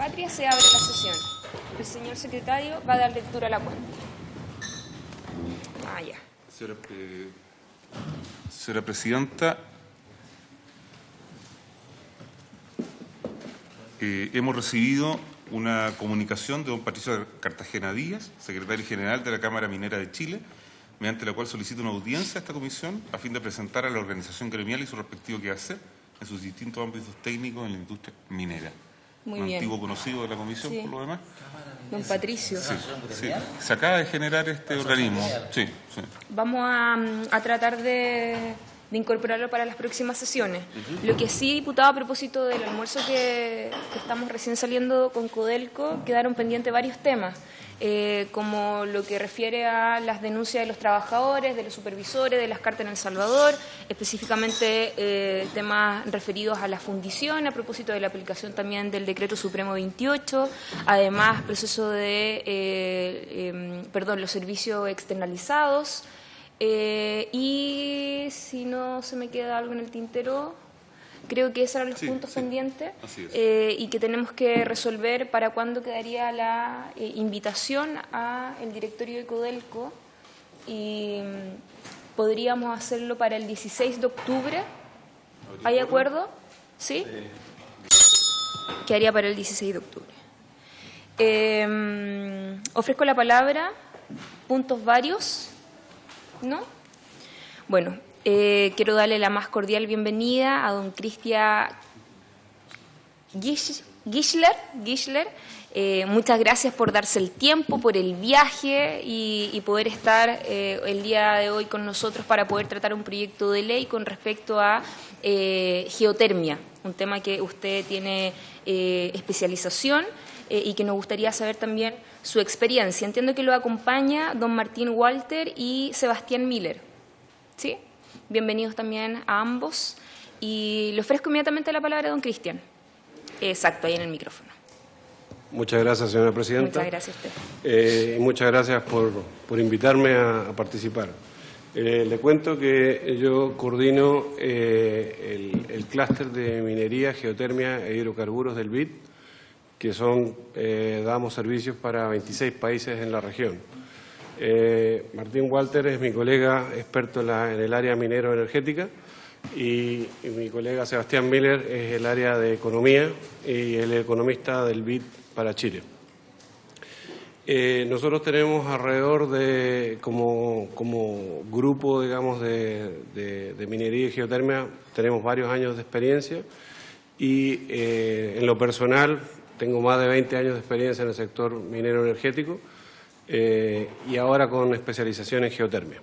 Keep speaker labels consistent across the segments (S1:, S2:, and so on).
S1: patria, se abre la sesión. El señor secretario va a dar lectura a la cuenta. Ya.
S2: Señora Presidenta, hemos recibido una comunicación de don Patricio Cartagena Díaz, secretario general de la Cámara Minera de Chile, mediante la cual solicita una audiencia a esta comisión a fin de presentar a la organización gremial y su respectivo quehacer en sus distintos ámbitos técnicos en la industria minera.
S1: Muy
S2: un
S1: bien.
S2: Antiguo conocido de la comisión,
S1: Sí.
S2: por lo demás.
S1: Don Patricio.
S2: Sí, sí. Se acaba de generar este organismo. Sí, sí.
S1: Vamos a tratar de incorporarlo para las próximas sesiones. Lo que sí, diputado, a propósito del almuerzo que estamos recién saliendo con Codelco, quedaron pendientes varios temas, como lo que refiere a las denuncias de los trabajadores, de los supervisores, de las cartas en El Salvador, específicamente temas referidos a la fundición, a propósito de la aplicación también del Decreto Supremo 28, además proceso de, los servicios externalizados, y si no se me queda algo en el tintero, creo que esos eran los puntos pendientes y que tenemos que resolver para cuándo quedaría la invitación al directorio de Codelco, y podríamos hacerlo para el 16 de octubre. ¿Hay acuerdo? ¿Sí? Quedaría para el 16 de octubre. Ofrezco la palabra. Puntos varios. ¿No? Bueno, quiero darle la más cordial bienvenida a don Cristian Gischler. Muchas gracias por darse el tiempo, por el viaje y poder estar el día de hoy con nosotros para poder tratar un proyecto de ley con respecto a geotermia, un tema que usted tiene especialización y que nos gustaría saber también su experiencia. Entiendo que lo acompaña don Martín Walter y Sebastián Miller. ¿Sí? Bienvenidos también a ambos. Y le ofrezco inmediatamente la palabra a don Cristian. Exacto, ahí en el micrófono.
S3: Muchas gracias, señora Presidenta.
S1: Muchas gracias a usted.
S3: Muchas gracias por invitarme a participar. Le cuento que yo coordino el clúster de minería, geotermia e hidrocarburos del BID, que damos servicios para 26 países en la región. Martín Walter es mi colega experto en el área minero-energética y mi colega Sebastián Miller es el área de economía y el economista del BID para Chile. Nosotros tenemos alrededor de, como grupo, digamos, de minería y geotermia, tenemos varios años de experiencia y en lo personal tengo más de 20 años de experiencia en el sector minero energético y ahora con especialización en geotermia.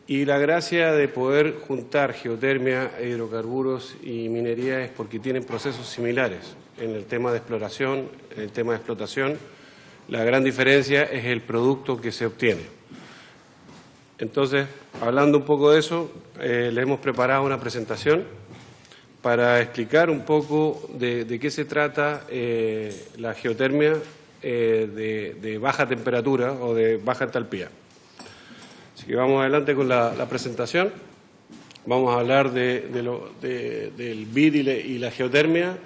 S3: Y la gracia de poder juntar geotermia, hidrocarburos y minería es porque tienen procesos similares en el tema de exploración, en el tema de explotación. La gran diferencia es el producto que se obtiene. Entonces, hablando un poco de eso, le hemos preparado una presentación para explicar un poco de qué se trata la geotermia de baja temperatura o de baja entalpía. Así que vamos adelante con la presentación. Vamos a hablar del BID y la geotermia,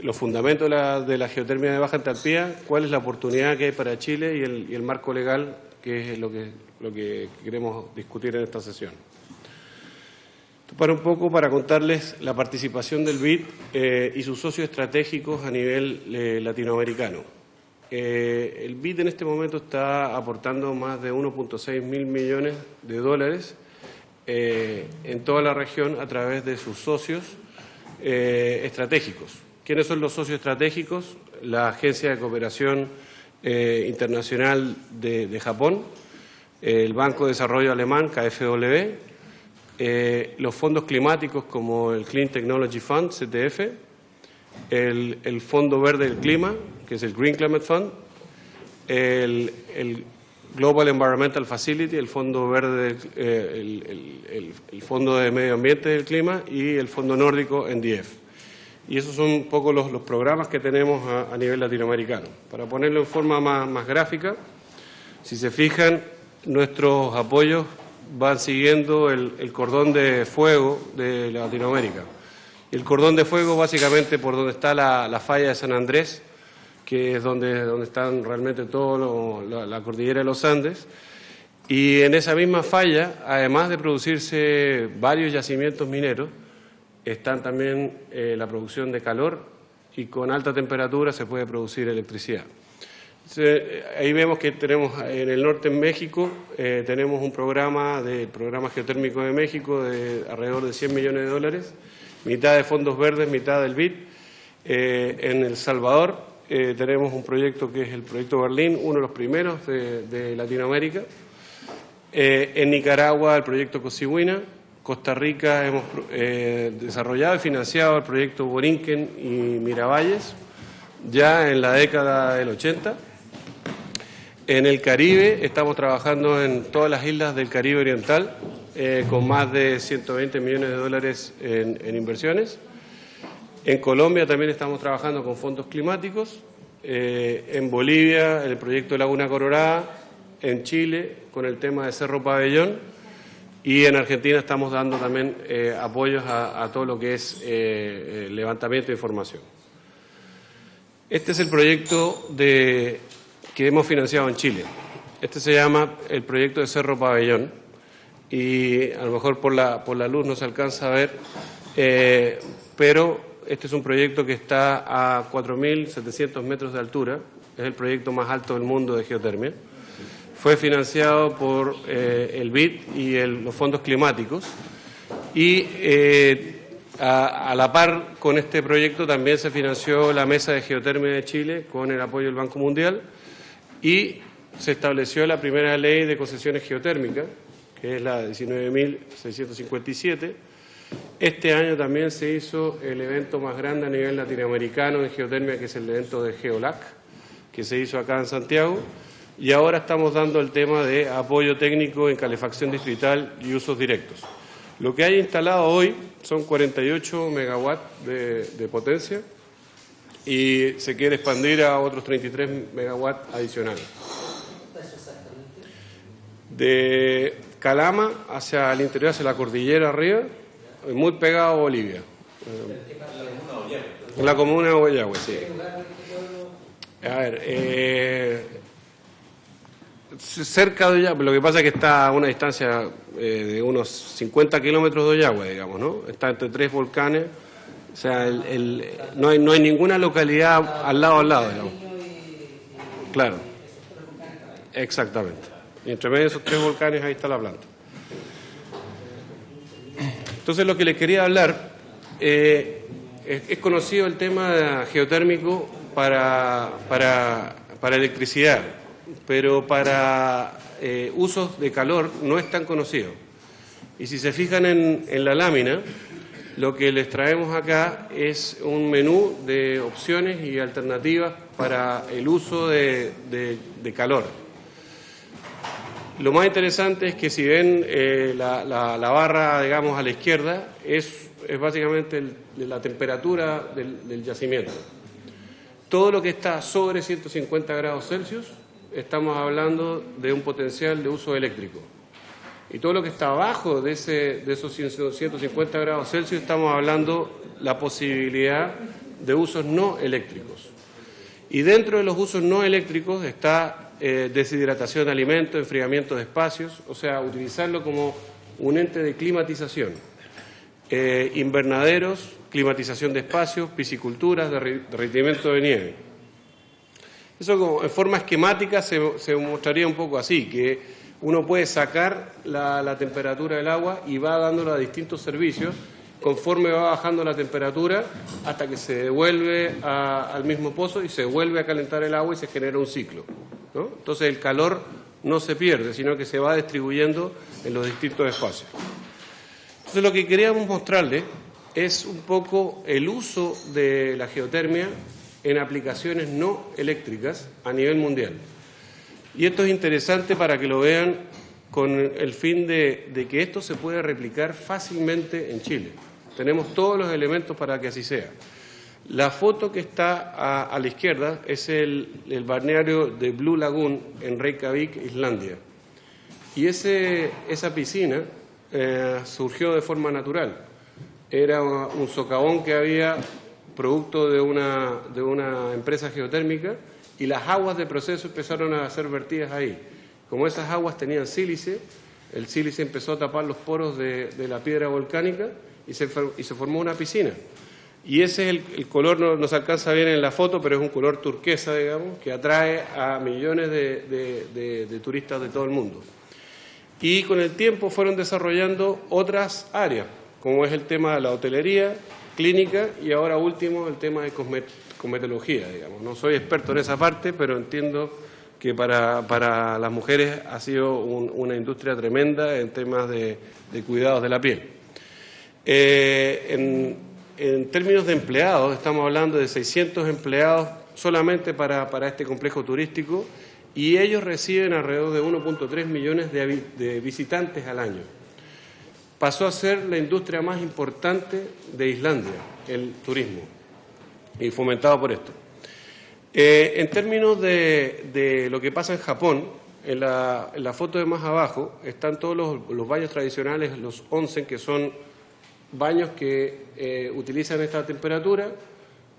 S3: los fundamentos de la geotermia de baja entalpía, cuál es la oportunidad que hay para Chile y el marco legal, que es lo que queremos discutir en esta sesión. Para contarles la participación del BID y sus socios estratégicos a nivel latinoamericano. El BID en este momento está aportando más de 1.6 mil millones de dólares en toda la región a través de sus socios estratégicos. ¿Quiénes son los socios estratégicos? La Agencia de Cooperación Internacional de Japón, el Banco de Desarrollo Alemán, KfW, los fondos climáticos como el Clean Technology Fund, CTF, el Fondo Verde del Clima, que es el Green Climate Fund, el Global Environmental Facility, el Fondo Verde, el Fondo de Medio Ambiente del Clima y el Fondo Nórdico NDF. Y esos son un poco los programas que tenemos a nivel latinoamericano. Para ponerlo en forma más gráfica, si se fijan, nuestros apoyos van siguiendo el cordón de fuego de Latinoamérica. El cordón de fuego básicamente por donde está la falla de San Andrés, que es donde están realmente toda la cordillera de los Andes. Y en esa misma falla, además de producirse varios yacimientos mineros, están también la producción de calor, y con alta temperatura se puede producir electricidad. Ahí vemos que tenemos en el norte, en México, tenemos un programa geotérmico de México de alrededor de $100 millones, mitad de fondos verdes, mitad del BID. En El Salvador tenemos un proyecto que es el proyecto Berlín, uno de los primeros de Latinoamérica. En Nicaragua el proyecto Cosiguina. Costa Rica hemos desarrollado y financiado el proyecto Borinquen y Miravalles ya en la década del 80. En el Caribe estamos trabajando en todas las islas del Caribe Oriental con más de $120 millones en inversiones. En Colombia también estamos trabajando con fondos climáticos. En Bolivia, el proyecto Laguna Colorada. En Chile, con el tema de Cerro Pabellón. Y en Argentina estamos dando también apoyos a todo lo que es levantamiento de información. Este es el proyecto que hemos financiado en Chile. Este se llama el proyecto de Cerro Pabellón y a lo mejor por la luz no se alcanza a ver, pero este es un proyecto que está a 4.700 metros de altura, es el proyecto más alto del mundo de geotermia. Fue financiado por el BID y los fondos climáticos y a la par con este proyecto también se financió la Mesa de Geotermia de Chile con el apoyo del Banco Mundial y se estableció la primera ley de concesiones geotérmicas, que es la 19.657. Este año también se hizo el evento más grande a nivel latinoamericano de geotermia, que es el evento de GEOLAC, que se hizo acá en Santiago. Y ahora estamos dando el tema de apoyo técnico en calefacción distrital y usos directos. Lo que hay instalado hoy son 48 megawatts de potencia y se quiere expandir a otros 33 megawatts adicionales. De Calama hacia el interior, hacia la cordillera arriba, muy pegado a Bolivia. En la comuna de Guayagüe, sí. A ver, cerca de Ollagüe, lo que pasa es que está a una distancia de unos 50 kilómetros de Ollagüe, digamos, ¿no? Está entre tres volcanes, o sea, no hay ninguna localidad al lado, digamos. Claro, exactamente. Y entre medio de esos tres volcanes ahí está la planta. Entonces lo que les quería hablar, es conocido el tema geotérmico para electricidad, pero para usos de calor no es tan conocido. Y si se fijan en la lámina, lo que les traemos acá es un menú de opciones y alternativas para el uso de calor. Lo más interesante es que si ven la barra, digamos, a la izquierda, es básicamente la temperatura del yacimiento. Todo lo que está sobre 150 grados Celsius, estamos hablando de un potencial de uso eléctrico. Y todo lo que está abajo de esos 150 grados Celsius, estamos hablando la posibilidad de usos no eléctricos. Y dentro de los usos no eléctricos está deshidratación de alimentos, enfriamiento de espacios, o sea, utilizarlo como un ente de climatización. Invernaderos, climatización de espacios, pisciculturas, derretimiento de nieve. Eso como, en forma esquemática se mostraría un poco así, que uno puede sacar la temperatura del agua y va dándolo a distintos servicios conforme va bajando la temperatura hasta que se devuelve al mismo pozo y se vuelve a calentar el agua y se genera un ciclo, ¿no? Entonces el calor no se pierde, sino que se va distribuyendo en los distintos espacios. Entonces lo que queríamos mostrarles es un poco el uso de la geotermia en aplicaciones no eléctricas a nivel mundial. Y esto es interesante para que lo vean con el fin de que esto se puede replicar fácilmente en Chile. Tenemos todos los elementos para que así sea. La foto que está a la izquierda es el balneario de Blue Lagoon en Reykjavik, Islandia. Y esa piscina surgió de forma natural. era un socavón que había producto de una empresa geotérmica, y las aguas de proceso empezaron a ser vertidas ahí. Como esas aguas tenían sílice, el sílice empezó a tapar los poros de la piedra volcánica y se formó una piscina. Y ese es el color, no se alcanza bien en la foto, pero es un color turquesa, digamos, que atrae a millones de turistas de todo el mundo. Y con el tiempo fueron desarrollando otras áreas, como es el tema de la hotelería, clínica y ahora último el tema de cosmetología, digamos. No soy experto en esa parte, pero entiendo que para las mujeres ha sido una industria tremenda en temas de cuidados de la piel. En términos de empleados, estamos hablando de 600 empleados solamente para este complejo turístico, y ellos reciben alrededor de 1.3 millones de visitantes al año. Pasó a ser la industria más importante de Islandia, el turismo, y fomentado por esto. En términos de lo que pasa en Japón, en la foto de más abajo están todos los baños tradicionales, los onsen, que son baños que utilizan esta temperatura,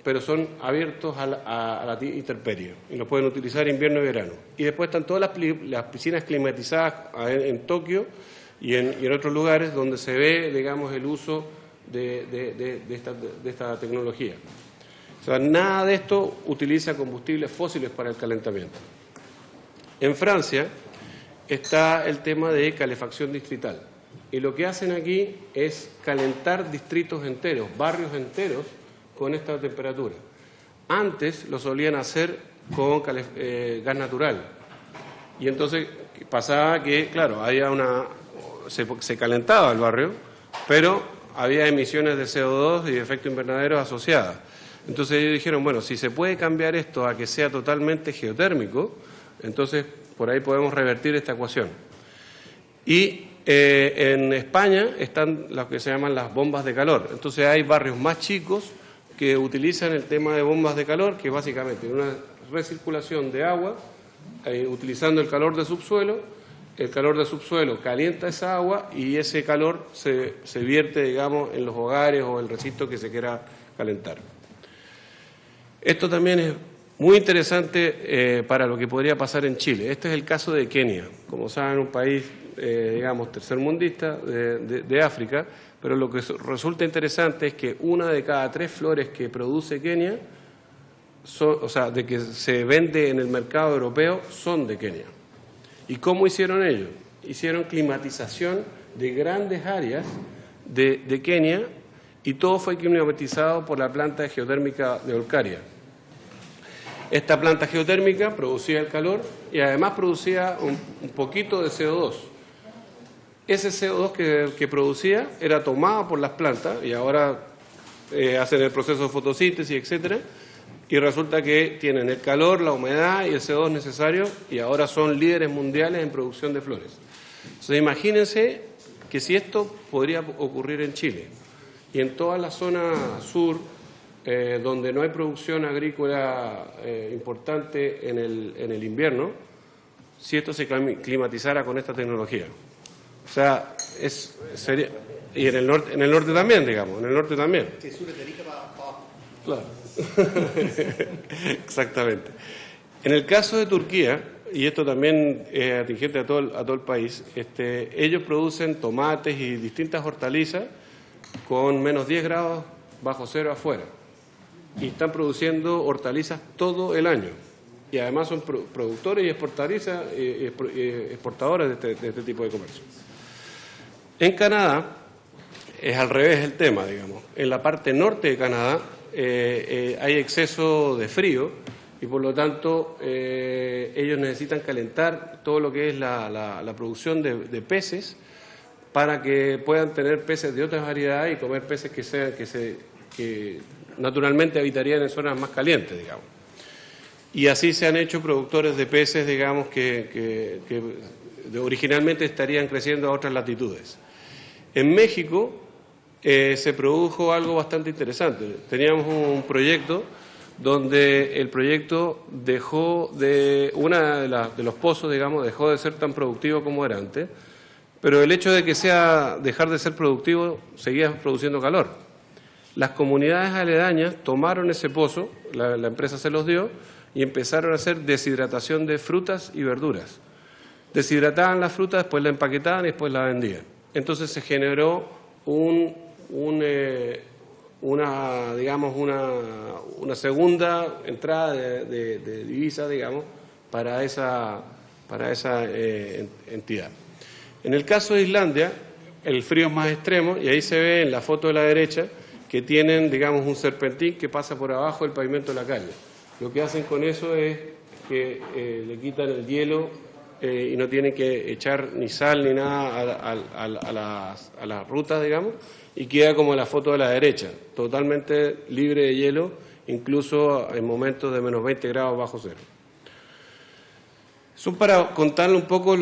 S3: pero son abiertos a la intemperie, y los pueden utilizar invierno y verano. Y después están todas las piscinas climatizadas en Tokio y en otros lugares donde se ve, digamos, el uso de esta tecnología. O sea, nada de esto utiliza combustibles fósiles para el calentamiento. En Francia está el tema de calefacción distrital. Y lo que hacen aquí es calentar distritos enteros, barrios enteros, con esta temperatura. Antes lo solían hacer con gas natural. Y entonces pasaba que, claro, se calentaba el barrio, pero había emisiones de CO2 y de efecto invernadero asociadas. Entonces ellos dijeron, bueno, si se puede cambiar esto a que sea totalmente geotérmico, entonces por ahí podemos revertir esta ecuación. Y en España están lo que se llaman las bombas de calor. Entonces hay barrios más chicos que utilizan el tema de bombas de calor, que es básicamente una recirculación de agua, utilizando el calor de subsuelo. El calor de subsuelo calienta esa agua y ese calor se vierte, digamos, en los hogares o el recinto que se quiera calentar. Esto también es muy interesante para lo que podría pasar en Chile. Este es el caso de Kenia. Como saben, un país, digamos, tercermundista de África, pero lo que resulta interesante es que 1 de cada 3 flores que produce Kenia, de que se vende en el mercado europeo, son de Kenia. ¿Y cómo hicieron ellos? Hicieron climatización de grandes áreas de Kenia, y todo fue climatizado por la planta geotérmica de Olkaria. Esta planta geotérmica producía el calor y además producía un poquito de CO2. Ese CO2 que producía era tomado por las plantas y ahora hacen el proceso de fotosíntesis, etcétera, y resulta que tienen el calor, la humedad y el CO2 necesario, y ahora son líderes mundiales en producción de flores. Entonces imagínense que si esto podría ocurrir en Chile y en toda la zona sur, donde no hay producción agrícola importante en el invierno, si esto se climatizara con esta tecnología. O sea, sería, y en el norte también, digamos, en el norte también.
S4: Sí, sur de Arica para abajo.
S3: Claro. Exactamente. En el caso de Turquía, y esto también es atingente a todo el país, ellos producen tomates y distintas hortalizas con menos 10 grados bajo cero afuera. Y están produciendo hortalizas todo el año. Y además son productores y exportadores de este tipo de comercio. En Canadá es al revés el tema, digamos. En la parte norte de Canadá hay exceso de frío y por lo tanto ellos necesitan calentar todo lo que es la producción de peces para que puedan tener peces de otras variedades y comer peces que naturalmente habitarían en zonas más calientes, digamos. Y así se han hecho productores de peces, digamos, que originalmente estarían creciendo a otras latitudes. En México se produjo algo bastante interesante. Teníamos un proyecto donde el proyecto dejó de los pozos, digamos, dejó de ser tan productivo como era antes, pero el hecho de que dejar de ser productivo, seguía produciendo calor. Las comunidades aledañas tomaron ese pozo, la empresa se los dio, y empezaron a hacer deshidratación de frutas y verduras. Deshidrataban las frutas, después la empaquetaban y después la vendían. Entonces se generó una segunda entrada de divisa, digamos, para esa entidad. En el caso de Islandia, el frío es más extremo y ahí se ve en la foto de la derecha que tienen, digamos, un serpentín que pasa por abajo del pavimento de la calle. Lo que hacen con eso es que le quitan el hielo y no tienen que echar ni sal ni nada a las rutas, digamos, y queda como la foto de la derecha, totalmente libre de hielo, incluso en momentos de menos 20 grados bajo cero. Son para contarle un poco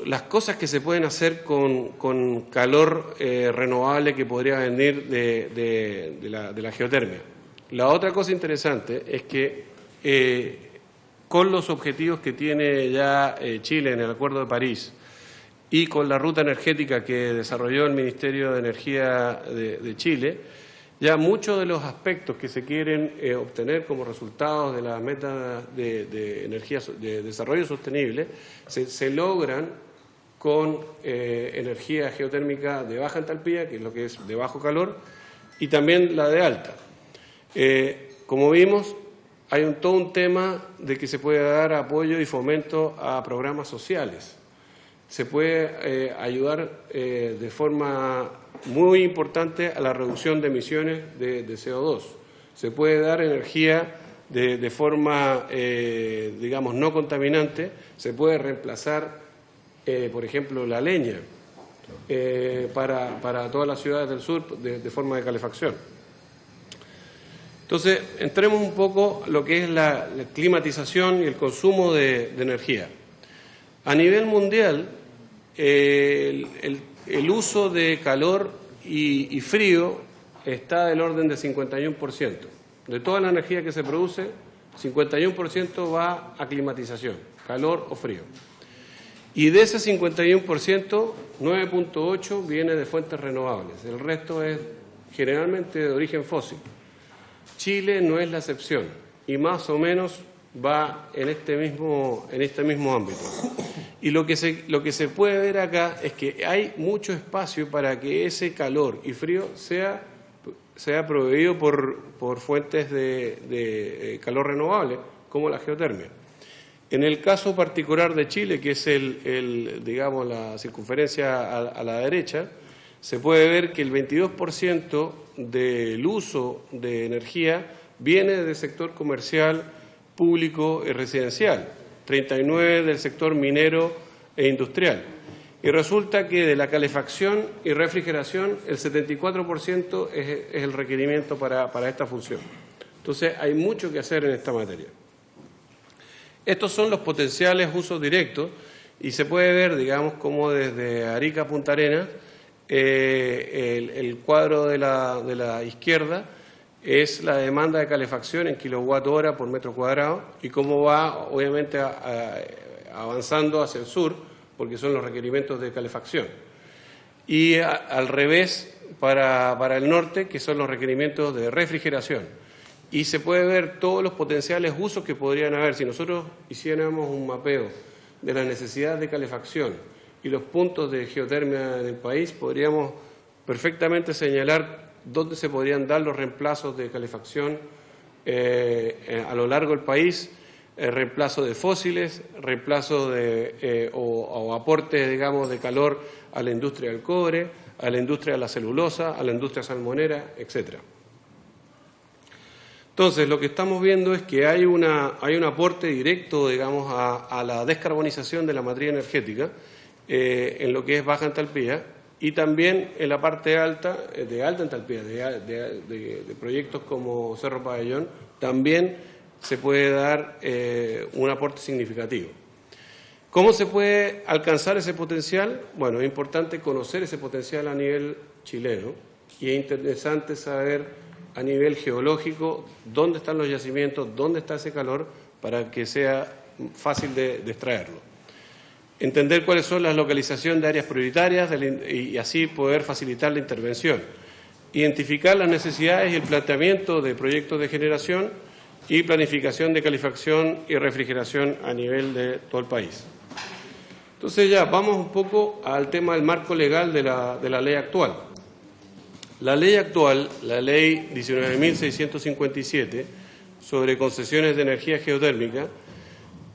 S3: las cosas que se pueden hacer con calor renovable que podría venir de la geotermia. La otra cosa interesante es que con los objetivos que tiene ya Chile en el Acuerdo de París y con la ruta energética que desarrolló el Ministerio de Energía de Chile, ya muchos de los aspectos que se quieren obtener como resultados de las metas de energía de desarrollo sostenible se logran con energía geotérmica de baja entalpía, que es lo que es de bajo calor, y también la de alta. Como vimos, hay todo un tema de que se puede dar apoyo y fomento a programas sociales. Se puede ayudar de forma muy importante a la reducción de emisiones de CO2. Se puede dar energía de forma, digamos, no contaminante. Se puede reemplazar, por ejemplo, la leña para todas las ciudades del sur de forma de calefacción. Entonces, entremos un poco a lo que es la climatización y el consumo de energía. A nivel mundial, el uso de calor y frío está del orden del 51%. De toda la energía que se produce, 51% va a climatización, calor o frío. Y de ese 51%, 9.8% viene de fuentes renovables. El resto es generalmente de origen fósil. Chile no es la excepción y más o menos va en este mismo ámbito. Y lo que se puede ver acá es que hay mucho espacio para que ese calor y frío sea proveído por fuentes de calor renovable, como la geotermia. En el caso particular de Chile, que es digamos, la circunferencia a la derecha, se puede ver que el 22% del uso de energía viene del sector comercial, público y residencial, 39% del sector minero e industrial. Y resulta que de la calefacción y refrigeración, el 74% es el requerimiento para esta función. Entonces, hay mucho que hacer en esta materia. Estos son los potenciales usos directos y se puede ver, digamos, como desde Arica a Punta Arenas, el cuadro de la izquierda es la demanda de calefacción en kilowatt-hora por metro cuadrado y cómo va, obviamente, avanzando hacia el sur, porque son los requerimientos de calefacción. Y al revés, para el norte, que son los requerimientos de refrigeración. Y se puede ver todos los potenciales usos que podrían haber. Si nosotros hiciéramos un mapeo de la necesidad de calefacción y los puntos de geotermia en el país, podríamos perfectamente señalar dónde se podrían dar los reemplazos de calefacción a lo largo del país, reemplazo de fósiles, reemplazo o aporte, digamos, de calor a la industria del cobre, a la industria de la celulosa, a la industria salmonera, etcétera. Entonces, lo que estamos viendo es que hay un aporte directo, digamos, a la descarbonización de la matriz energética en lo que es baja entalpía y también en la parte alta, de alta entalpía, de proyectos como Cerro Pabellón, también se puede dar un aporte significativo. ¿Cómo se puede alcanzar ese potencial? Bueno, es importante conocer ese potencial a nivel chileno y es interesante saber a nivel geológico dónde están los yacimientos, dónde está ese calor para que sea fácil de extraerlo. entender cuáles son las localizaciones de áreas prioritarias y así poder facilitar la intervención, identificar las necesidades y el planteamiento de proyectos de generación y planificación de calefacción y refrigeración a nivel de todo el país. Entonces ya vamos un poco al tema del marco legal de la ley actual. La ley actual, la ley 19.657 sobre concesiones de energía geotérmica,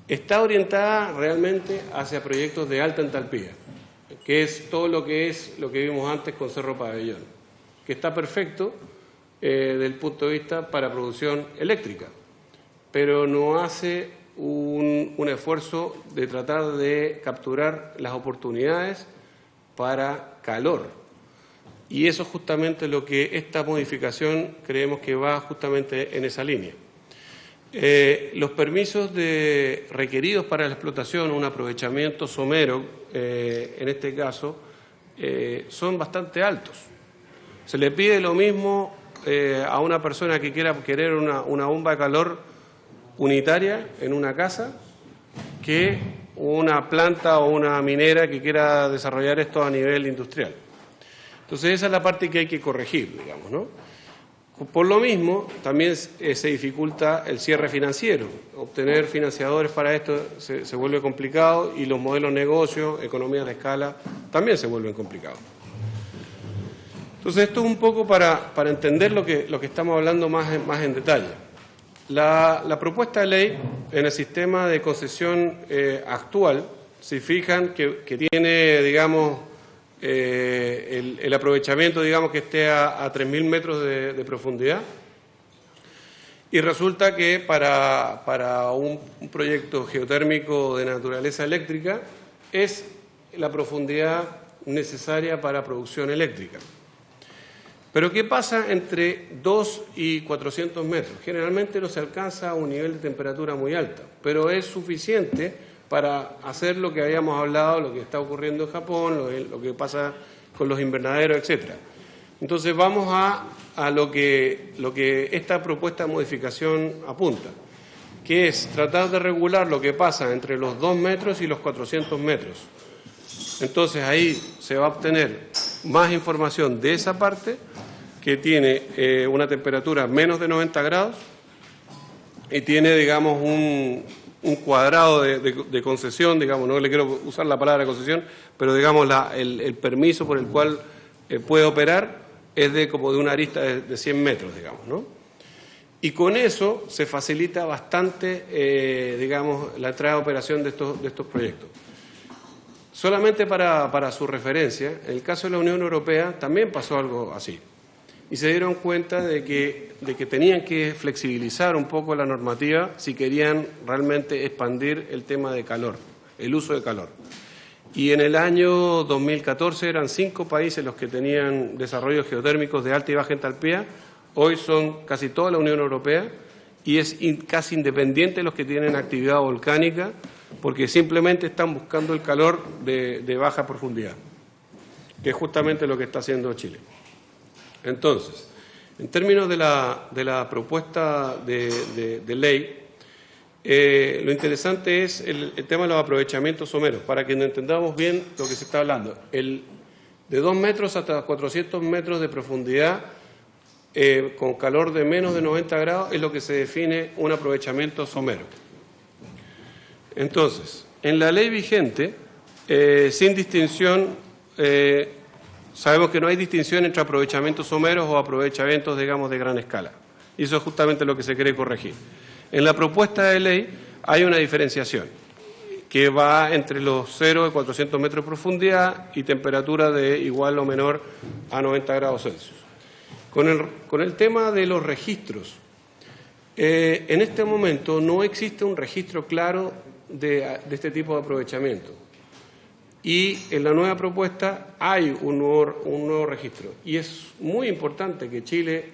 S3: está orientada realmente hacia proyectos de alta entalpía, que es todo lo que vimos antes con Cerro Pabellón, que está perfecto desde el punto de vista para producción eléctrica, pero no hace un esfuerzo de tratar de capturar las oportunidades para calor. Y eso es justamente lo que esta modificación creemos que va justamente en esa línea. Los permisos requeridos para la explotación, un aprovechamiento somero, en este caso, son bastante altos. Se le pide lo mismo a una persona que quiera querer una bomba de calor unitaria en una casa que una planta o una minera que quiera desarrollar esto a nivel industrial. Entonces esa es la parte que hay que corregir, digamos, ¿no? Por lo mismo, también se dificulta el cierre financiero. Obtener financiadores para esto se vuelve complicado y los modelos de negocio, economías de escala, también se vuelven complicados. Entonces esto es un poco para entender lo que estamos hablando más en detalle. La propuesta de ley en el sistema de concesión actual, si fijan que tiene, digamos, el aprovechamiento, digamos, que esté a 3.000 metros de profundidad, y resulta que para un proyecto geotérmico de naturaleza eléctrica es la profundidad necesaria para producción eléctrica. Pero ¿qué pasa entre 2 y 400 metros? Generalmente no se alcanza a un nivel de temperatura muy alta, pero es suficiente para hacer lo que habíamos hablado, lo que está ocurriendo en Japón, lo que pasa con los invernaderos, etcétera. Entonces vamos a lo que esta propuesta de modificación apunta, que es tratar de regular lo que pasa entre los 2 metros y los 400 metros. Entonces ahí se va a obtener más información de esa parte, que tiene una temperatura menos de 90 grados y tiene, digamos, un cuadrado de concesión, digamos, no le quiero usar la palabra concesión, pero digamos el permiso por el cual puede operar es como de una arista de 100 metros, digamos, ¿no? Y con eso se facilita bastante, digamos, la entrada de operación de estos proyectos. Solamente para su referencia, en el caso de la Unión Europea también pasó algo así. Y se dieron cuenta de que tenían que flexibilizar un poco la normativa si querían realmente expandir el tema de calor, el uso de calor. Y en el año 2014 eran 5 países los que tenían desarrollos geotérmicos de alta y baja entalpía. Hoy son casi toda la Unión Europea y es casi independiente los que tienen actividad volcánica, porque simplemente están buscando el calor de baja profundidad, que es justamente lo que está haciendo Chile. Entonces, en términos de la propuesta de ley, lo interesante es el tema de los aprovechamientos someros, para que entendamos bien lo que se está hablando. De 2 metros hasta 400 metros de profundidad, con calor de menos de 90 grados, es lo que se define un aprovechamiento somero. Entonces, en la ley vigente, sin distinción, sabemos que no hay distinción entre aprovechamientos someros o aprovechamientos, digamos, de gran escala. Y eso es justamente lo que se quiere corregir. En la propuesta de ley hay una diferenciación que va entre los 0 y 400 metros de profundidad y temperatura de igual o menor a 90 grados Celsius. Con el tema de los registros, en este momento no existe un registro claro de este tipo de aprovechamiento. Y en la nueva propuesta hay un nuevo registro. Y es muy importante que Chile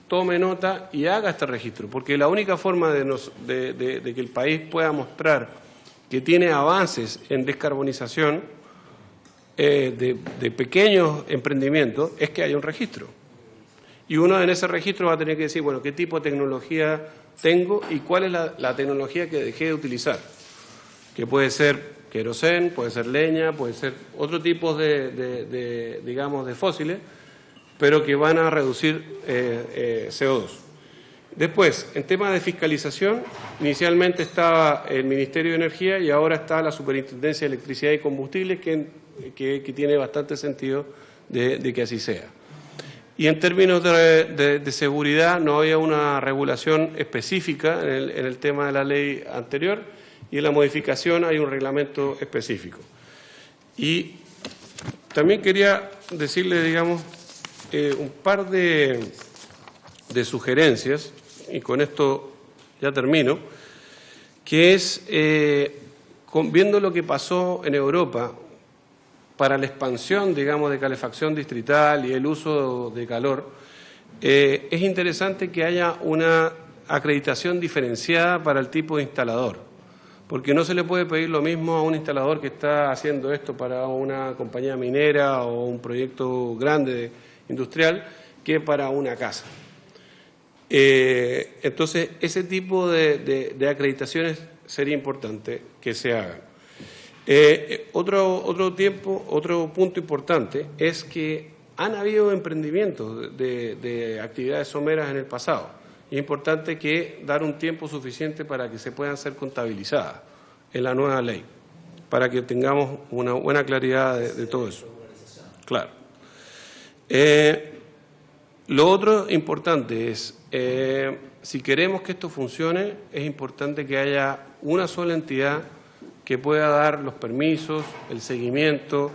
S3: tome nota y haga este registro, porque la única forma de que el país pueda mostrar que tiene avances en descarbonización de pequeños emprendimientos es que haya un registro. Y uno en ese registro va a tener que decir, bueno, qué tipo de tecnología tengo y cuál es la tecnología que dejé de utilizar, que puede ser querosén, puede ser leña, puede ser otro tipo digamos, de fósiles, pero que van a reducir CO2. Después, en tema de fiscalización, inicialmente estaba el Ministerio de Energía y ahora está la Superintendencia de Electricidad y Combustibles, que tiene bastante sentido de que así sea. Y en términos de seguridad, no había una regulación específica en el tema de la ley anterior, y en la modificación hay un reglamento específico. Y también quería decirle, digamos, un par de sugerencias, y con esto ya termino, que es, viendo lo que pasó en Europa para la expansión, digamos, de calefacción distrital y el uso de calor, es interesante que haya una acreditación diferenciada para el tipo de instalador, porque no se le puede pedir lo mismo a un instalador que está haciendo esto para una compañía minera o un proyecto grande industrial que para una casa. Entonces, ese tipo de acreditaciones sería importante que se hagan. Otro punto importante es que han habido emprendimientos de actividades someras en el pasado. Y es importante que dar un tiempo suficiente para que se puedan ser contabilizadas en la nueva ley, para que tengamos una buena claridad de todo eso. Claro. Lo otro importante es, si queremos que esto funcione, es importante que haya una sola entidad que pueda dar los permisos, el seguimiento,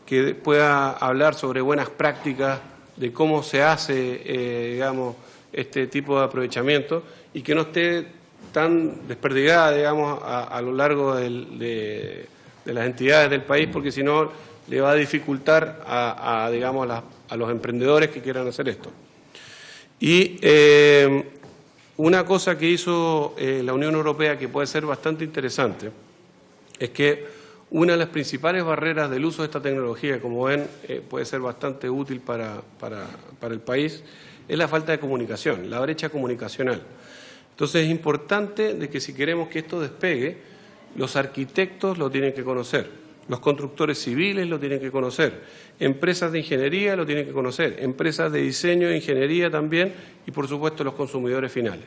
S3: que pueda hablar sobre buenas prácticas de cómo se hace, digamos, este tipo de aprovechamiento, y que no esté tan desperdigada, digamos, a lo largo de las entidades del país, porque si no le va a dificultar digamos, a los emprendedores que quieran hacer esto. Y una cosa que hizo la Unión Europea que puede ser bastante interesante es que una de las principales barreras del uso de esta tecnología, como ven, puede ser bastante útil para el país, es la falta de comunicación, la brecha comunicacional. Entonces es importante de que si queremos que esto despegue, los arquitectos lo tienen que conocer, los constructores civiles lo tienen que conocer, empresas de ingeniería lo tienen que conocer, empresas de diseño e ingeniería también, y por supuesto los consumidores finales.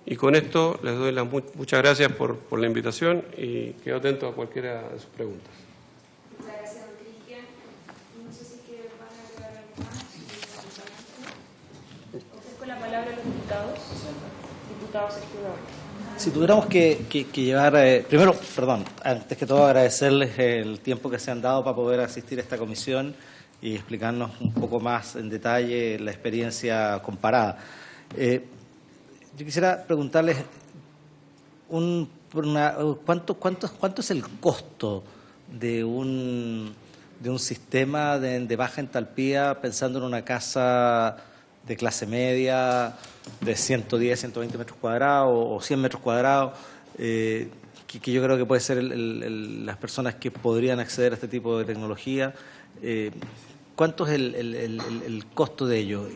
S3: Y con esto les doy muchas gracias por la invitación y quedo atento a cualquiera de sus preguntas.
S1: Muchas gracias, don Cristian. No sé si es que van a agregar algo más. Ofrezco la palabra a los diputados. Diputado Sergio Gabriel.
S4: Si tuviéramos que llevar, primero, perdón, antes que todo agradecerles el tiempo que se han dado para poder asistir a esta comisión y explicarnos un poco más en detalle la experiencia comparada. Yo quisiera preguntarles ¿cuánto es el costo de un sistema de baja entalpía pensando en una casa de clase media de 110, 120 metros cuadrados o 100 metros cuadrados, que yo creo que puede ser las personas que podrían acceder a este tipo de tecnología? ¿Cuánto es el costo de ello?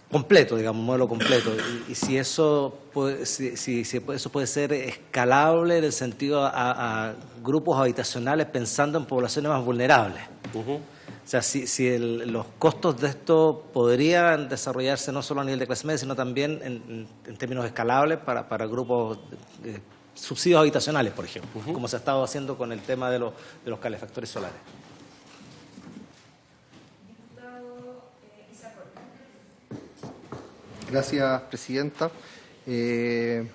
S4: Completo, digamos, modelo completo. Y si eso eso puede ser escalable en el sentido a grupos habitacionales pensando en poblaciones más vulnerables. O sea, si los costos de esto podrían desarrollarse no solo a nivel de clase media, sino también en términos escalables para grupos subsidios habitacionales, por ejemplo, como se ha estado haciendo con el tema de los calefactores solares.
S5: Gracias, presidenta.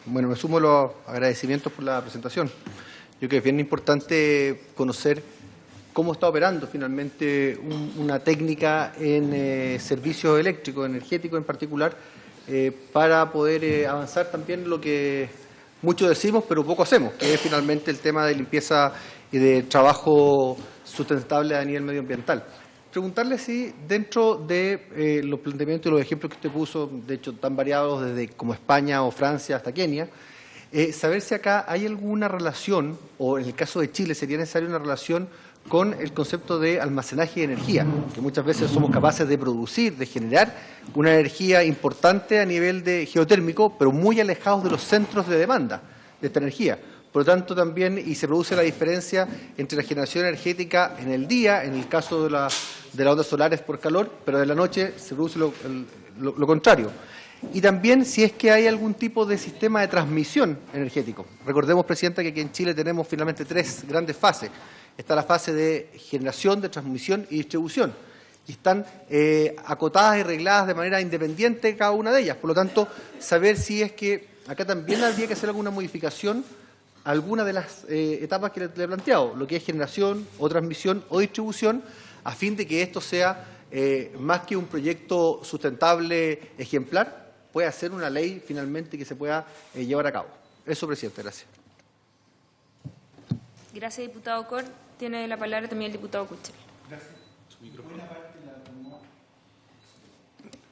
S5: Bueno, me sumo a los agradecimientos por la presentación. Yo creo que es bien importante conocer cómo está operando finalmente una técnica en servicios eléctricos, energéticos en particular, para poder avanzar también lo que mucho decimos pero poco hacemos, que es finalmente el tema de limpieza y de trabajo sustentable a nivel medioambiental. Preguntarle si dentro de los planteamientos y los ejemplos que usted puso, de hecho tan variados desde como España o Francia hasta Kenia, saber si acá hay alguna relación, o en el caso de Chile sería necesaria una relación con el concepto de almacenaje de energía, que muchas veces somos capaces de producir, de generar una energía importante a nivel de geotérmico, pero muy alejados de los centros de demanda de esta energía. Por lo tanto, también, y se produce la diferencia entre la generación energética en el día, en el caso de las ondas solares por calor, pero de la noche se produce lo contrario. Y también si es que hay algún tipo de sistema de transmisión energético. Recordemos, Presidenta, que aquí en Chile tenemos finalmente 3 grandes fases. Está la fase de generación, de transmisión y distribución. Y están acotadas y regladas de manera independiente cada una de ellas. Por lo tanto, saber si es que acá también habría que hacer alguna modificación a alguna de las etapas que le he planteado, lo que es generación o transmisión o distribución, a fin de que esto sea más que un proyecto sustentable ejemplar, pueda ser una ley finalmente que se pueda llevar a cabo. Eso, Presidente, gracias.
S1: Gracias, diputado Cort. Tiene la palabra también el diputado Kuchel.
S6: Gracias.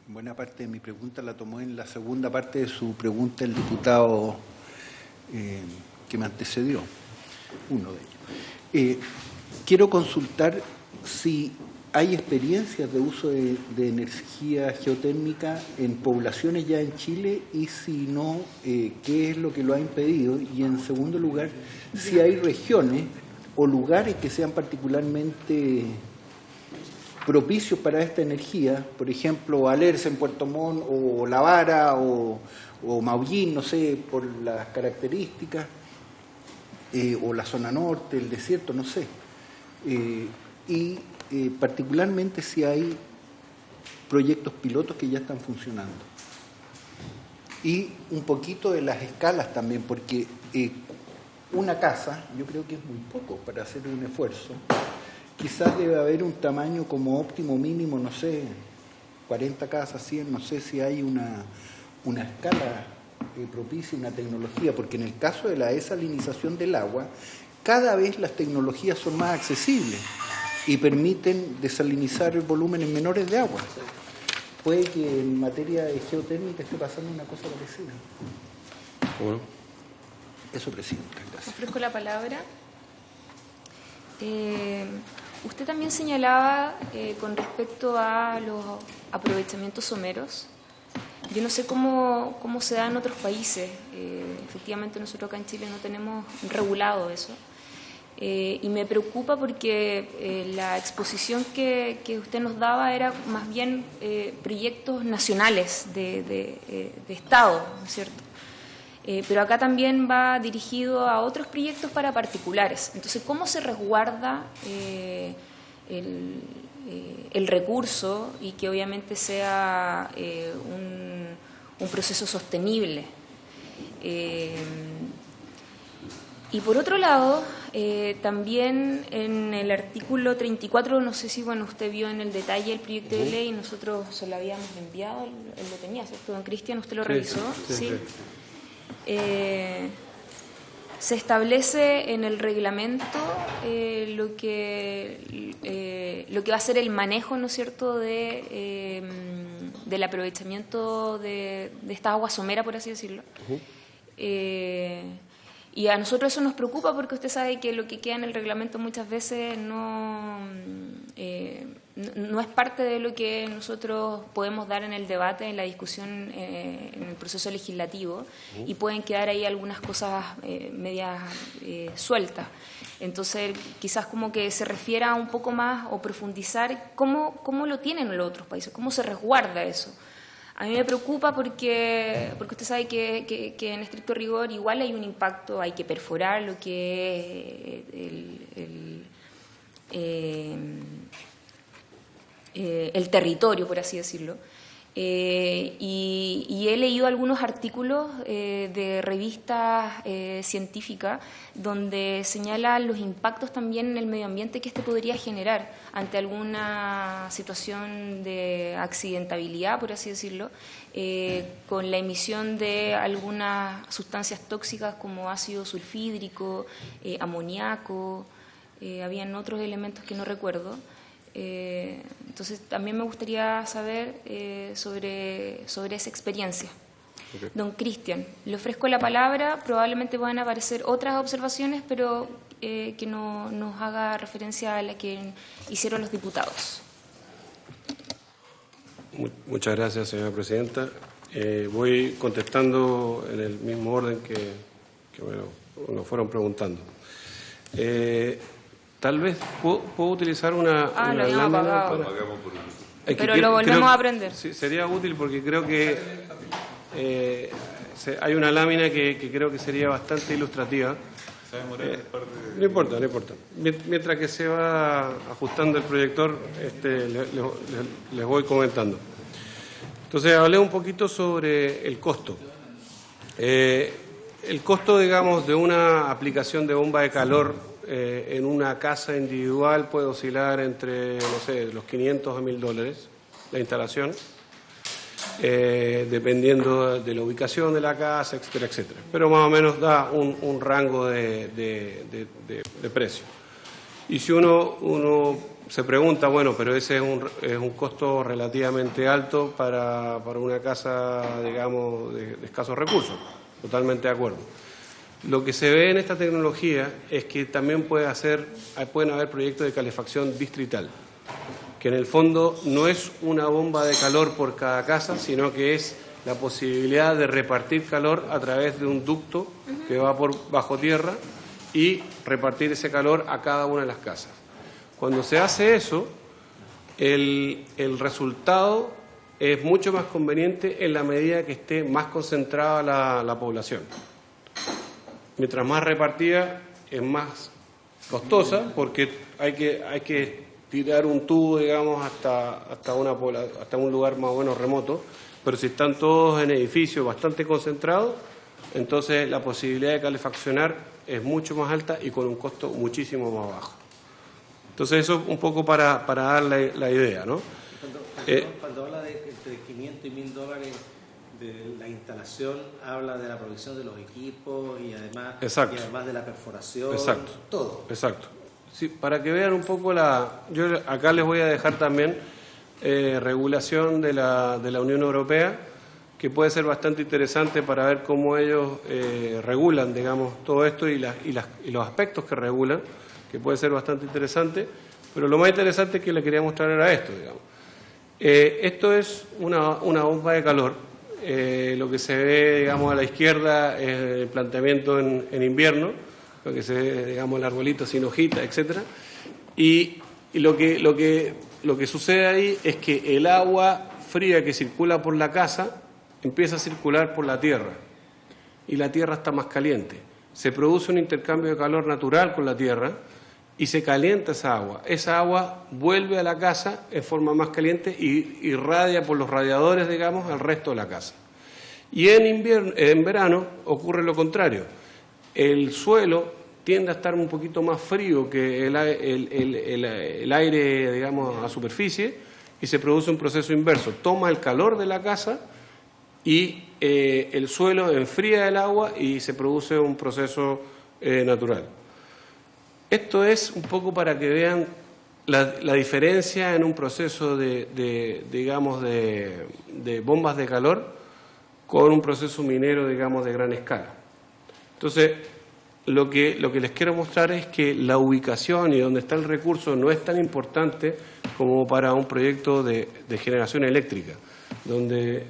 S6: Buena parte de mi pregunta la tomó en la segunda parte de su pregunta el diputado que me antecedió, uno de ellos. Quiero consultar si hay experiencias de uso de energía geotérmica en poblaciones ya en Chile y si no, qué es lo que lo ha impedido. Y en segundo lugar, si hay regiones o lugares que sean particularmente propicios para esta energía, por ejemplo, Alerce en Puerto Montt o La Vara o Maullín, no sé, por las características, o la zona norte, el desierto, no sé. Particularmente si hay proyectos pilotos que ya están funcionando. Y un poquito de las escalas también, porque una casa, yo creo que es muy poco para hacer un esfuerzo. Quizás debe haber un tamaño como óptimo mínimo, no sé, 40 casas, 100, no sé si hay una escala propicia, una tecnología, porque en el caso de la desalinización del agua, cada vez las tecnologías son más accesibles y permiten desalinizar volúmenes menores de agua. Puede que en materia de geotérmica esté pasando una cosa parecida.
S3: Bueno.
S6: Eso, Presidenta, gracias.
S1: Ofrezco la palabra. Usted también señalaba con respecto a los aprovechamientos someros. Yo no sé cómo se da en otros países. Efectivamente, nosotros acá en Chile no tenemos regulado eso. Y me preocupa porque la exposición que usted nos daba era más bien proyectos nacionales de Estado, ¿no es cierto? Pero acá también va dirigido a otros proyectos para particulares. Entonces, ¿cómo se resguarda el recurso y que obviamente sea un proceso sostenible? Y por otro lado, también en el artículo 34, no sé si usted vio en el detalle el proyecto de ley, nosotros se lo habíamos enviado, él lo tenía, ¿cierto? Don Cristian, ¿usted lo revisó? Sí. Se establece en el reglamento lo que va a ser el manejo, ¿no es cierto?, del aprovechamiento de esta agua somera, por así decirlo. Y a nosotros eso nos preocupa porque usted sabe que lo que queda en el reglamento muchas veces no es parte de lo que nosotros podemos dar en el debate, en la discusión, en el proceso legislativo, y pueden quedar ahí algunas cosas medias sueltas. Entonces, quizás como que se refiera un poco más o profundizar cómo lo tienen los otros países, cómo se resguarda eso. A mí me preocupa porque usted sabe que en estricto rigor igual hay un impacto, hay que perforar lo que es el territorio, por así decirlo. Y he leído algunos artículos de revistas científicas donde señalan los impactos también en el medio ambiente que este podría generar ante alguna situación de accidentabilidad, por así decirlo, con la emisión de algunas sustancias tóxicas como ácido sulfídrico, amoníaco, habían otros elementos que no recuerdo. Entonces también me gustaría saber sobre esa experiencia. Okay. Don Cristian, le ofrezco la palabra, probablemente van a aparecer otras observaciones, pero que nos haga referencia a la que hicieron los diputados.
S3: Muchas gracias, señora presidenta. Voy contestando en el mismo orden que nos fueron preguntando. Tal vez puedo utilizar una
S1: lo habíamos
S3: lámina
S1: apagado.
S3: para...
S1: Pero lo volvemos a aprender.
S3: Sí, sería útil porque creo que hay una lámina que creo que sería bastante ilustrativa. No importa. Mientras que se va ajustando el proyector, les voy comentando. Entonces, hablé un poquito sobre el costo. El costo, digamos, de una aplicación de bomba de calor en una casa individual puede oscilar entre, no sé, los 500 a $1.000 la instalación, dependiendo de la ubicación de la casa, etcétera, etcétera. Pero más o menos da un rango de precio. Y si uno se pregunta, bueno, pero ese es un costo relativamente alto para una casa, digamos, de escasos recursos. Totalmente de acuerdo. Lo que se ve en esta tecnología es que también pueden haber proyectos de calefacción distrital, que en el fondo no es una bomba de calor por cada casa, sino que es la posibilidad de repartir calor a través de un ducto que va por bajo tierra y repartir ese calor a cada una de las casas. Cuando se hace eso, el resultado es mucho más conveniente en la medida que esté más concentrada la población. Mientras más repartida, es más costosa, porque hay que tirar un tubo, digamos, hasta un lugar más o menos remoto, pero si están todos en edificios bastante concentrados, entonces la posibilidad de calefaccionar es mucho más alta y con un costo muchísimo más bajo. Entonces eso un poco para dar la idea, ¿no?
S4: Cuando habla de entre 500 y $1.000 de la instalación, habla de la provisión de los equipos y además, de la perforación, todo.
S3: Exacto. Sí, para que vean un poco yo acá les voy a dejar también regulación de la Unión Europea, que puede ser bastante interesante para ver cómo ellos regulan, digamos, todo esto y los aspectos que regulan, que puede ser bastante interesante, pero lo más interesante que les quería mostrar era esto, digamos. Esto es una bomba de calor. Lo que se ve, digamos, a la izquierda es el planteamiento en invierno, lo que se ve, digamos, el arbolito sin hojita, etcétera. Y lo que sucede ahí es que el agua fría que circula por la casa empieza a circular por la tierra y la tierra está más caliente. Se produce un intercambio de calor natural con la tierra y se calienta esa agua. Esa agua vuelve a la casa en forma más caliente y irradia por los radiadores, digamos, al resto de la casa. Y en verano ocurre lo contrario. El suelo tiende a estar un poquito más frío que el aire, digamos, a superficie y se produce un proceso inverso. Toma el calor de la casa y el suelo enfría el agua y se produce un proceso natural. Esto es un poco para que vean la diferencia en un proceso digamos, de bombas de calor con un proceso minero, digamos, de gran escala. Entonces, lo que les quiero mostrar es que la ubicación y donde está el recurso no es tan importante como para un proyecto de generación eléctrica, donde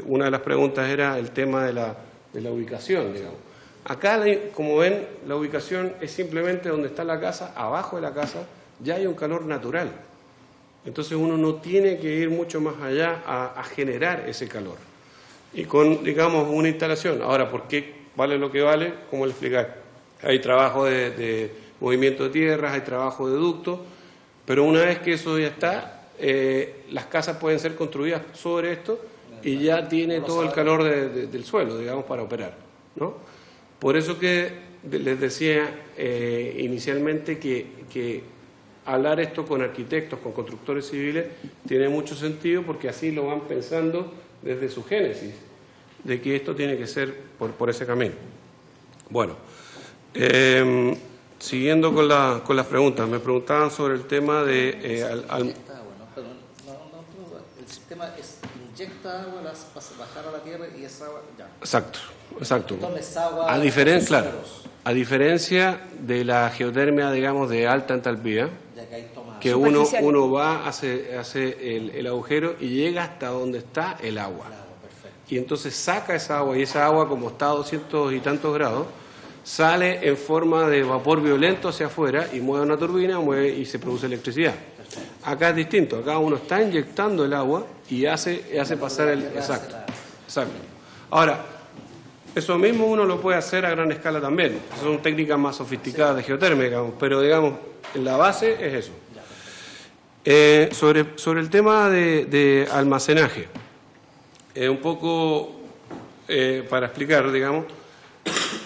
S3: una de las preguntas era el tema de la ubicación, digamos. Acá, como ven, la ubicación es simplemente donde está la casa, abajo de la casa ya hay un calor natural. Entonces uno no tiene que ir mucho más allá a generar ese calor. Y con, digamos, una instalación. Ahora, ¿por qué vale lo que vale? ¿Cómo le explicar? Hay trabajo de movimiento de tierras, hay trabajo de ductos, pero una vez que eso ya está, las casas pueden ser construidas sobre esto y ya tiene todo el calor del suelo, digamos, para operar, ¿no? Por eso que les decía inicialmente que hablar esto con arquitectos, con constructores civiles, tiene mucho sentido porque así lo van pensando desde su génesis, de que esto tiene que ser por ese camino. Bueno, siguiendo con las preguntas, me preguntaban sobre el tema de...
S4: el sistema inyecta agua, la hace bajar a la tierra y esa agua ya.
S3: Exacto.
S4: Tomes agua
S3: A diferencia de la geotermia, digamos, de alta entalpía, que uno va, hace el agujero y llega hasta donde está el agua. y entonces saca esa agua, y esa agua, como está a 200 y tantos grados, sale en forma de vapor violento hacia afuera y mueve una turbina y se produce electricidad. Acá es distinto, acá uno está inyectando el agua y hace pasar el... Exacto. Ahora, eso mismo uno lo puede hacer a gran escala también. Son técnicas más sofisticadas de geotérmica, digamos, pero digamos, la base es eso. Sobre el tema de almacenaje, un poco para explicar, digamos,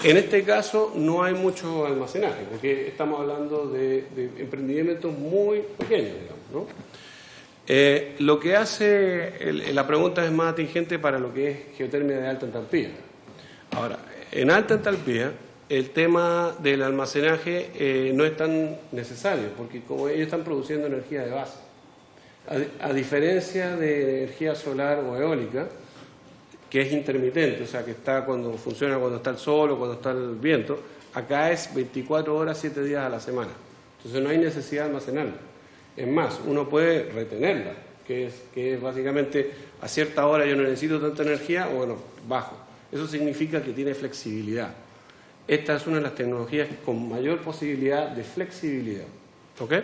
S3: en este caso no hay mucho almacenaje, porque estamos hablando de emprendimientos muy pequeños, digamos, ¿no? Lo que hace, la pregunta es más atingente para lo que es geotermia de alta entalpía. Ahora, en alta entalpía, el tema del almacenaje no es tan necesario, porque como ellos están produciendo energía de base, a diferencia de energía solar o eólica, que es intermitente, o sea, que está funciona cuando está el sol o cuando está el viento, acá es 24 horas, 7 días a la semana. Entonces no hay necesidad de almacenarla. Es más, uno puede retenerla, que es básicamente a cierta hora yo no necesito tanta energía, o bueno, bajo. Eso significa que tiene flexibilidad. Esta es una de las tecnologías con mayor posibilidad de flexibilidad. ¿Ok?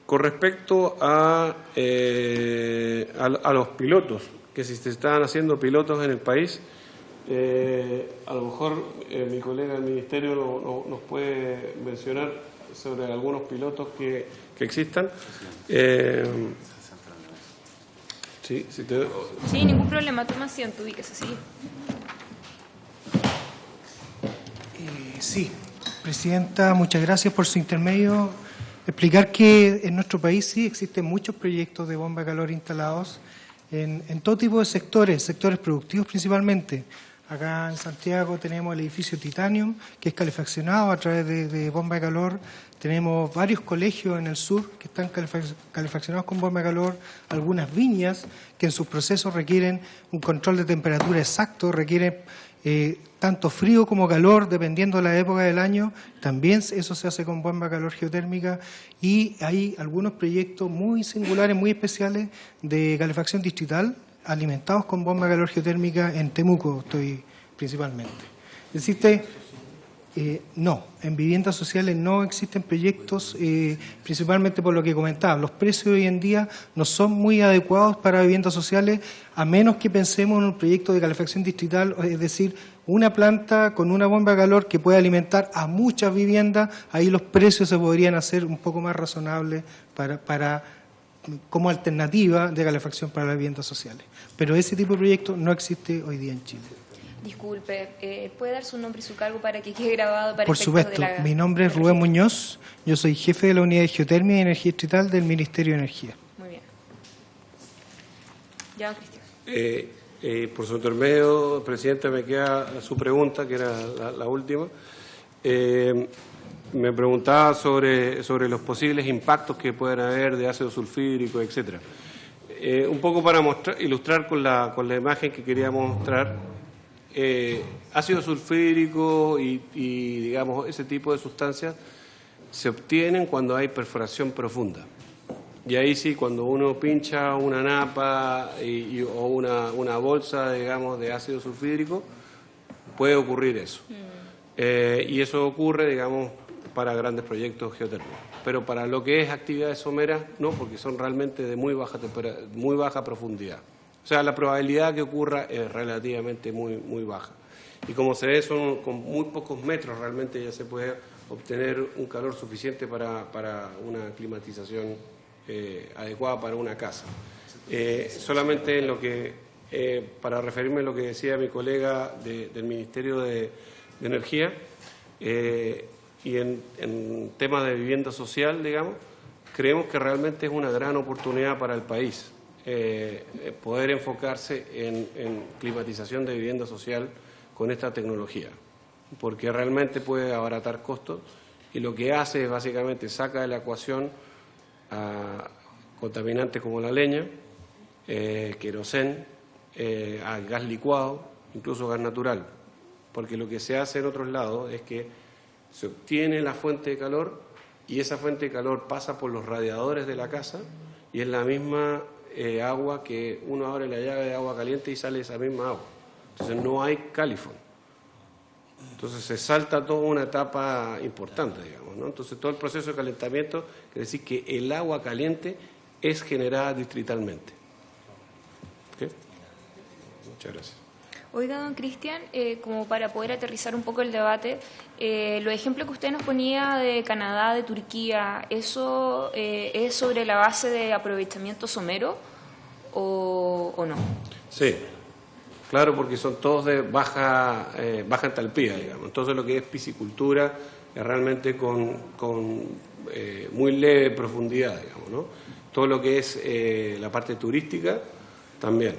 S3: Con respecto a los pilotos, que si se están haciendo pilotos en el país, a lo mejor mi colega del Ministerio nos puede mencionar sobre algunos pilotos que existan. Sí,
S1: ningún problema, toma asiento, ubíquese, sí.
S7: Sí, Presidenta, muchas gracias por su intermedio. Explicar que en nuestro país sí existen muchos proyectos de bomba de calor instalados en todo tipo de sectores productivos principalmente. Acá en Santiago tenemos el edificio Titanium, que es calefaccionado a través de bomba de calor. Tenemos varios colegios en el sur que están calefaccionados con bomba de calor, algunas viñas que en sus procesos requieren un control de temperatura exacto, requieren tanto frío como calor, dependiendo de la época del año. También eso se hace con bomba de calor geotérmica, y hay algunos proyectos muy singulares, muy especiales de calefacción distrital alimentados con bomba de calor geotérmica en Temuco, principalmente. ¿Existe? No, en viviendas sociales no existen proyectos, principalmente por lo que comentaba. Los precios hoy en día no son muy adecuados para viviendas sociales, a menos que pensemos en un proyecto de calefacción distrital, es decir, una planta con una bomba de calor que pueda alimentar a muchas viviendas. Ahí los precios se podrían hacer un poco más razonables como alternativa de calefacción para las viviendas sociales. Pero ese tipo de proyecto no existe hoy día en Chile.
S1: Disculpe, ¿puede dar su nombre y su cargo para que quede grabado para
S7: Por supuesto, mi nombre es Rubén Muñoz, yo soy jefe de la Unidad de Geotermia y Energía Distrital del Ministerio de Energía.
S1: Muy bien. Ya, Cristian.
S3: Por su intermedio, Presidenta, me queda su pregunta, que era la última. Me preguntaba sobre los posibles impactos que pueden haber de ácido sulfídrico, etcétera. Un poco para ilustrar con la imagen que quería mostrar. Ácido sulfídrico y digamos ese tipo de sustancias se obtienen cuando hay perforación profunda. Y ahí sí, cuando uno pincha una napa o una bolsa, digamos, de ácido sulfídrico, puede ocurrir eso. Y eso ocurre, digamos, para grandes proyectos geotérmicos. Pero para lo que es actividades someras, no, porque son realmente de muy baja profundidad. O sea, la probabilidad que ocurra es relativamente muy baja. Y como se ve, son con muy pocos metros realmente ya se puede obtener un calor suficiente para una climatización adecuada para una casa. Solamente en lo que, para referirme a lo que decía mi colega del Ministerio de Energía, y en temas de vivienda social, digamos, creemos que realmente es una gran oportunidad para el país. Poder enfocarse en climatización de vivienda social con esta tecnología, porque realmente puede abaratar costos y lo que hace es básicamente saca de la ecuación a contaminantes como la leña, querosén, a gas licuado, incluso gas natural, porque lo que se hace en otros lados es que se obtiene la fuente de calor y esa fuente de calor pasa por los radiadores de la casa y es la misma agua que uno abre la llave de agua caliente y sale esa misma agua. Entonces no hay califón. Entonces se salta toda una etapa importante, digamos, ¿no? Entonces todo el proceso de calentamiento quiere decir que el agua caliente es generada distritalmente. ¿Okay? Muchas gracias.
S1: Oiga, don Cristian, como para poder aterrizar un poco el debate, los ejemplos que usted nos ponía de Canadá, de Turquía, ¿eso es sobre la base de aprovechamiento somero o no?
S3: Sí, claro, porque son todos de baja entalpía, digamos. Entonces lo que es piscicultura es realmente con muy leve profundidad, digamos, ¿no? Todo lo que es la parte turística también.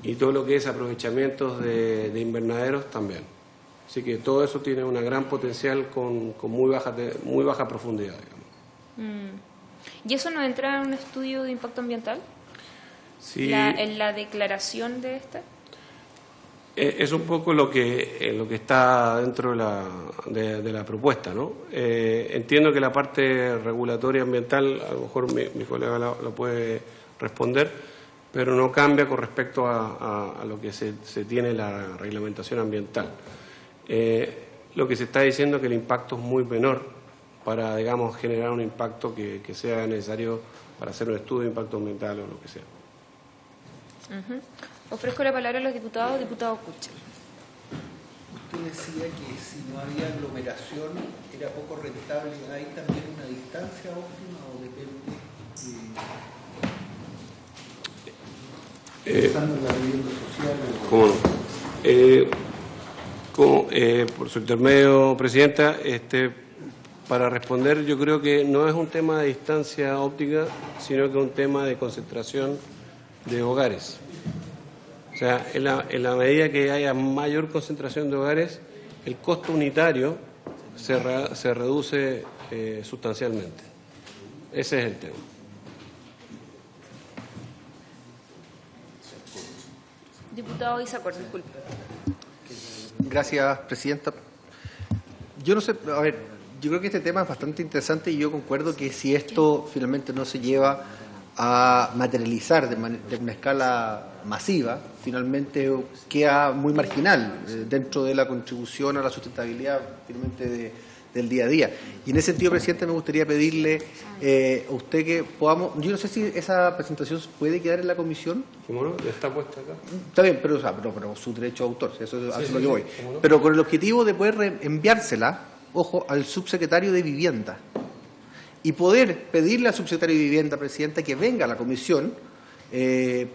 S3: Y todo lo que es aprovechamientos de invernaderos también. Así que todo eso tiene una gran potencial con muy baja profundidad, digamos.
S1: ¿Y eso no entra en un estudio de impacto ambiental?
S3: Sí.
S1: ¿En la declaración de esta?
S3: Es un poco lo que está dentro de la propuesta, ¿no? Entiendo que la parte regulatoria ambiental, a lo mejor mi colega lo puede responder, pero no cambia con respecto a lo que se tiene la reglamentación ambiental. Lo que se está diciendo es que el impacto es muy menor para, digamos, generar un impacto que sea necesario para hacer un estudio de impacto ambiental o lo que sea.
S1: Ofrezco la palabra a los diputados. Diputado Kuchel.
S6: Usted decía que si no había aglomeración era poco rentable. ¿Hay también una distancia óptima o depende? Pensando en la vivienda social.
S3: ¿Cómo no? Por su intermedio, Presidenta, para responder, yo creo que no es un tema de distancia óptica, sino que es un tema de concentración de hogares. O sea, en la medida que haya mayor concentración de hogares, el costo unitario se reduce sustancialmente. Ese es el tema.
S1: Diputado Isacort, disculpe.
S5: Gracias, Presidenta. Yo no sé, a ver, yo creo que este tema es bastante interesante y yo concuerdo que si esto finalmente no se lleva a materializar de una escala masiva, finalmente queda muy marginal dentro de la contribución a la sustentabilidad finalmente del día a día. Y en ese sentido, Presidente, me gustaría pedirle a usted que podamos, yo no sé si esa presentación puede quedar en la comisión.
S3: ¿Cómo no? ¿Ya está puesta acá?
S5: Está bien, pero su derecho de autor, eso es lo que voy.
S3: No?
S5: Pero con el objetivo de poder enviársela, ojo, al subsecretario de Vivienda y poder pedirle al subsecretario de Vivienda, Presidenta, que venga a la comisión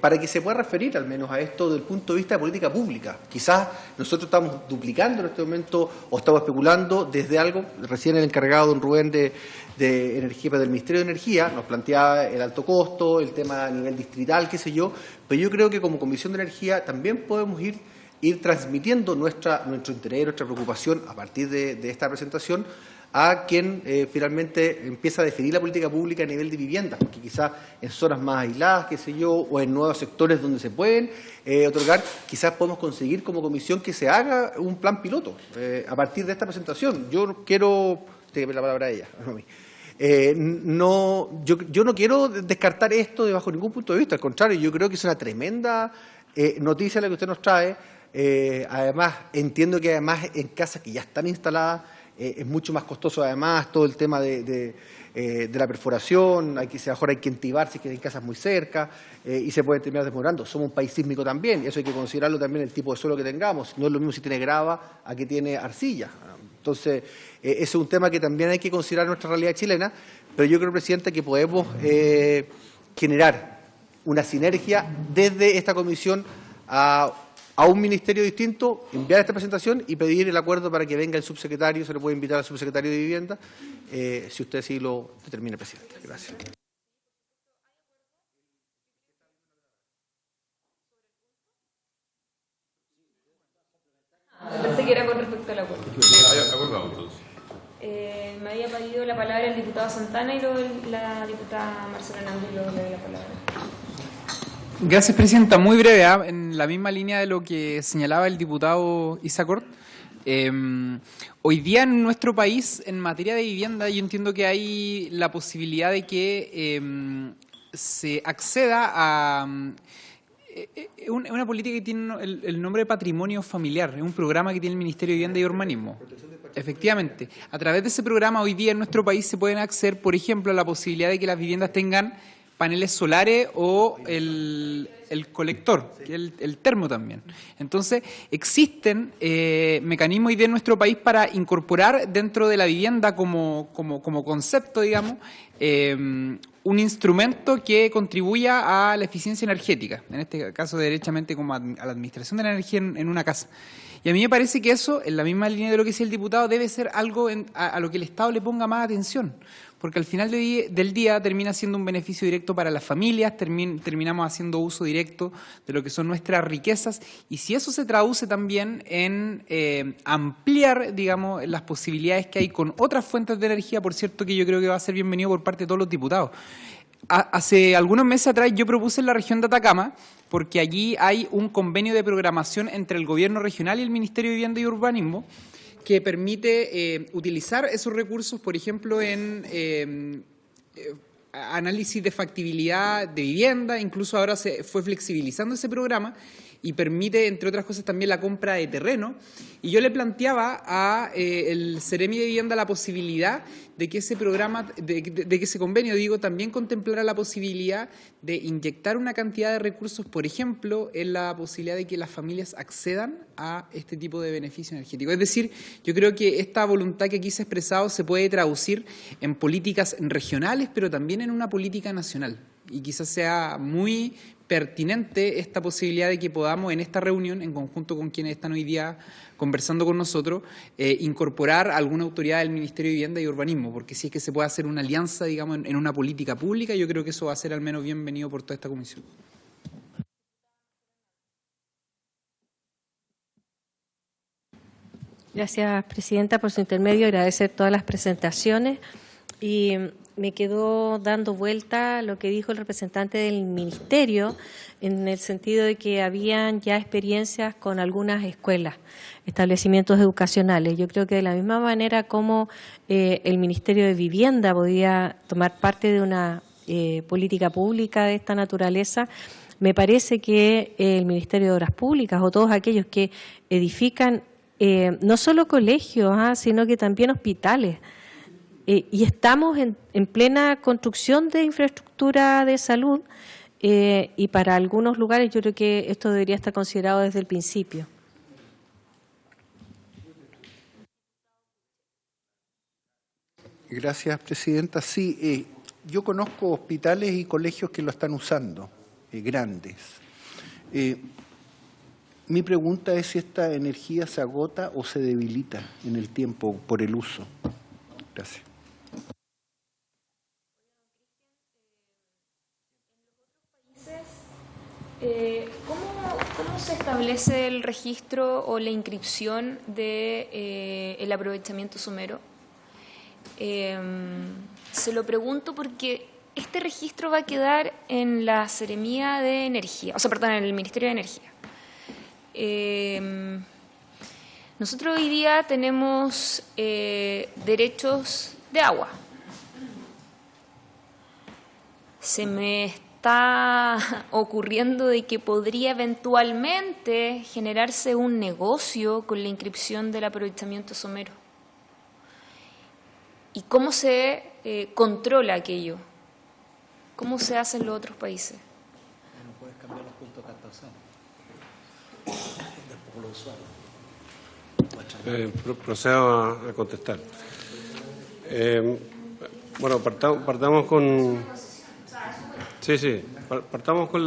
S5: para que se pueda referir al menos a esto desde el punto de vista de política pública. Quizás nosotros estamos duplicando en este momento o estamos especulando desde algo, recién el encargado, don Rubén, de Energía, del Ministerio de Energía, nos planteaba el alto costo, el tema a nivel distrital, qué sé yo, pero yo creo que como Comisión de Energía también podemos ir transmitiendo nuestro interés, nuestra preocupación a partir de esta presentación a quien finalmente empieza a definir la política pública a nivel de vivienda, porque quizás en zonas más aisladas, qué sé yo, o en nuevos sectores donde se pueden otorgar, quizás podemos conseguir como comisión que se haga un plan piloto a partir de esta presentación. Yo quiero, déjeme la palabra a ella, no a mí. Yo no quiero descartar esto de bajo ningún punto de vista, al contrario, yo creo que es una tremenda noticia la que usted nos trae. Además, entiendo que además en casas que ya están instaladas es mucho más costoso además todo el tema de la perforación, mejor hay que entibar si es que hay casas muy cerca y se puede terminar demorando. Somos un país sísmico también y eso hay que considerarlo también el tipo de suelo que tengamos. No es lo mismo si tiene grava a que tiene arcilla. Entonces, ese es un tema que también hay que considerar en nuestra realidad chilena, pero yo creo, Presidente, que podemos generar una sinergia desde esta comisión a un ministerio distinto, enviar esta presentación y pedir el acuerdo para que venga el subsecretario, se le puede invitar al subsecretario de Vivienda, si usted así lo determina, Presidente. Gracias.
S1: Pensé que era con respecto al acuerdo.
S2: Acordado, entonces.
S1: Me había pedido la palabra el diputado Santana y luego la diputada Marcela Hernández y luego le doy la palabra.
S8: Gracias, Presidenta. Muy breve, en la misma línea de lo que señalaba el diputado Isacort. Hoy día en nuestro país, en materia de vivienda, yo entiendo que hay la posibilidad de que se acceda a... una política que tiene el nombre de patrimonio familiar, es un programa que tiene el Ministerio de Vivienda y Urbanismo. Efectivamente, a través de ese programa hoy día en nuestro país se pueden acceder, por ejemplo, a la posibilidad de que las viviendas tengan paneles solares o el colector, que es el termo también. Entonces, existen mecanismos hoy día en nuestro país para incorporar dentro de la vivienda como concepto, digamos, un instrumento que contribuya a la eficiencia energética, en este caso derechamente como a la administración de la energía en una casa. Y a mí me parece que eso, en la misma línea de lo que decía el diputado, debe ser algo a lo que el Estado le ponga más atención, porque al final del día termina siendo un beneficio directo para las familias, terminamos haciendo uso directo de lo que son nuestras riquezas, y si eso se traduce también en ampliar, digamos, las posibilidades que hay con otras fuentes de energía, por cierto que yo creo que va a ser bienvenido por parte de todos los diputados. Hace algunos meses atrás yo propuse en la región de Atacama, porque allí hay un convenio de programación entre el gobierno regional y el Ministerio de Vivienda y Urbanismo, que permite utilizar esos recursos, por ejemplo, en análisis de factibilidad de vivienda. Incluso ahora se fue flexibilizando ese programa y permite, entre otras cosas, también la compra de terreno. Y yo le planteaba a el Seremi de Vivienda la posibilidad de que ese programa, de que ese convenio, también contemplara la posibilidad de inyectar una cantidad de recursos, por ejemplo, en la posibilidad de que las familias accedan a este tipo de beneficio energético. Es decir, yo creo que esta voluntad que aquí se ha expresado se puede traducir en políticas regionales, pero también en una política nacional. Y quizás sea muy pertinente esta posibilidad de que podamos en esta reunión, en conjunto con quienes están hoy día conversando con nosotros, incorporar alguna autoridad del Ministerio de Vivienda y Urbanismo, porque si es que se puede hacer una alianza, digamos, en una política pública, yo creo que eso va a ser al menos bienvenido por toda esta comisión.
S9: Gracias, Presidenta, por su intermedio. Agradecer todas las presentaciones. Y me quedó dando vuelta lo que dijo el representante del Ministerio, en el sentido de que habían ya experiencias con algunas escuelas, establecimientos educacionales. Yo creo que de la misma manera como el Ministerio de Vivienda podía tomar parte de una política pública de esta naturaleza, me parece que el Ministerio de Obras Públicas o todos aquellos que edifican no solo colegios, sino que también hospitales, y estamos en plena construcción de infraestructura de salud, y para algunos lugares yo creo que esto debería estar considerado desde el principio.
S6: Gracias, Presidenta. Sí, yo conozco hospitales y colegios que lo están usando, grandes. Mi pregunta es si esta energía se agota o se debilita en el tiempo por el uso. Gracias.
S1: ¿Cómo se establece el registro o la inscripción de el aprovechamiento somero? Se lo pregunto porque este registro va a quedar en la Seremía de Energía, en el Ministerio de Energía. Nosotros hoy día tenemos derechos de agua. Se me está ocurriendo de que podría eventualmente generarse un negocio con la inscripción del aprovechamiento somero. ¿Y cómo se controla aquello? ¿Cómo se hace en los otros países?
S4: No puedes cambiar los puntos de captación.
S3: Procedo a contestar. Bueno, partamos con... Sí, partamos con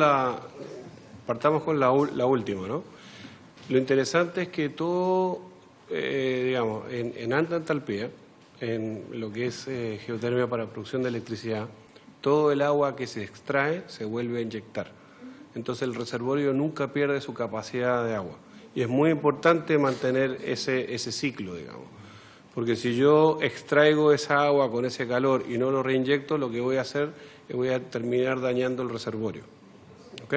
S3: la última, ¿no? Lo interesante es que todo, digamos, en alta entalpía, en lo que es geotermia para producción de electricidad, todo el agua que se extrae se vuelve a inyectar. Entonces el reservorio nunca pierde su capacidad de agua. Y es muy importante mantener ese ciclo, digamos. Porque si yo extraigo esa agua con ese calor y no lo reinyecto, lo que voy a hacer es voy a terminar dañando el reservorio. ¿Ok?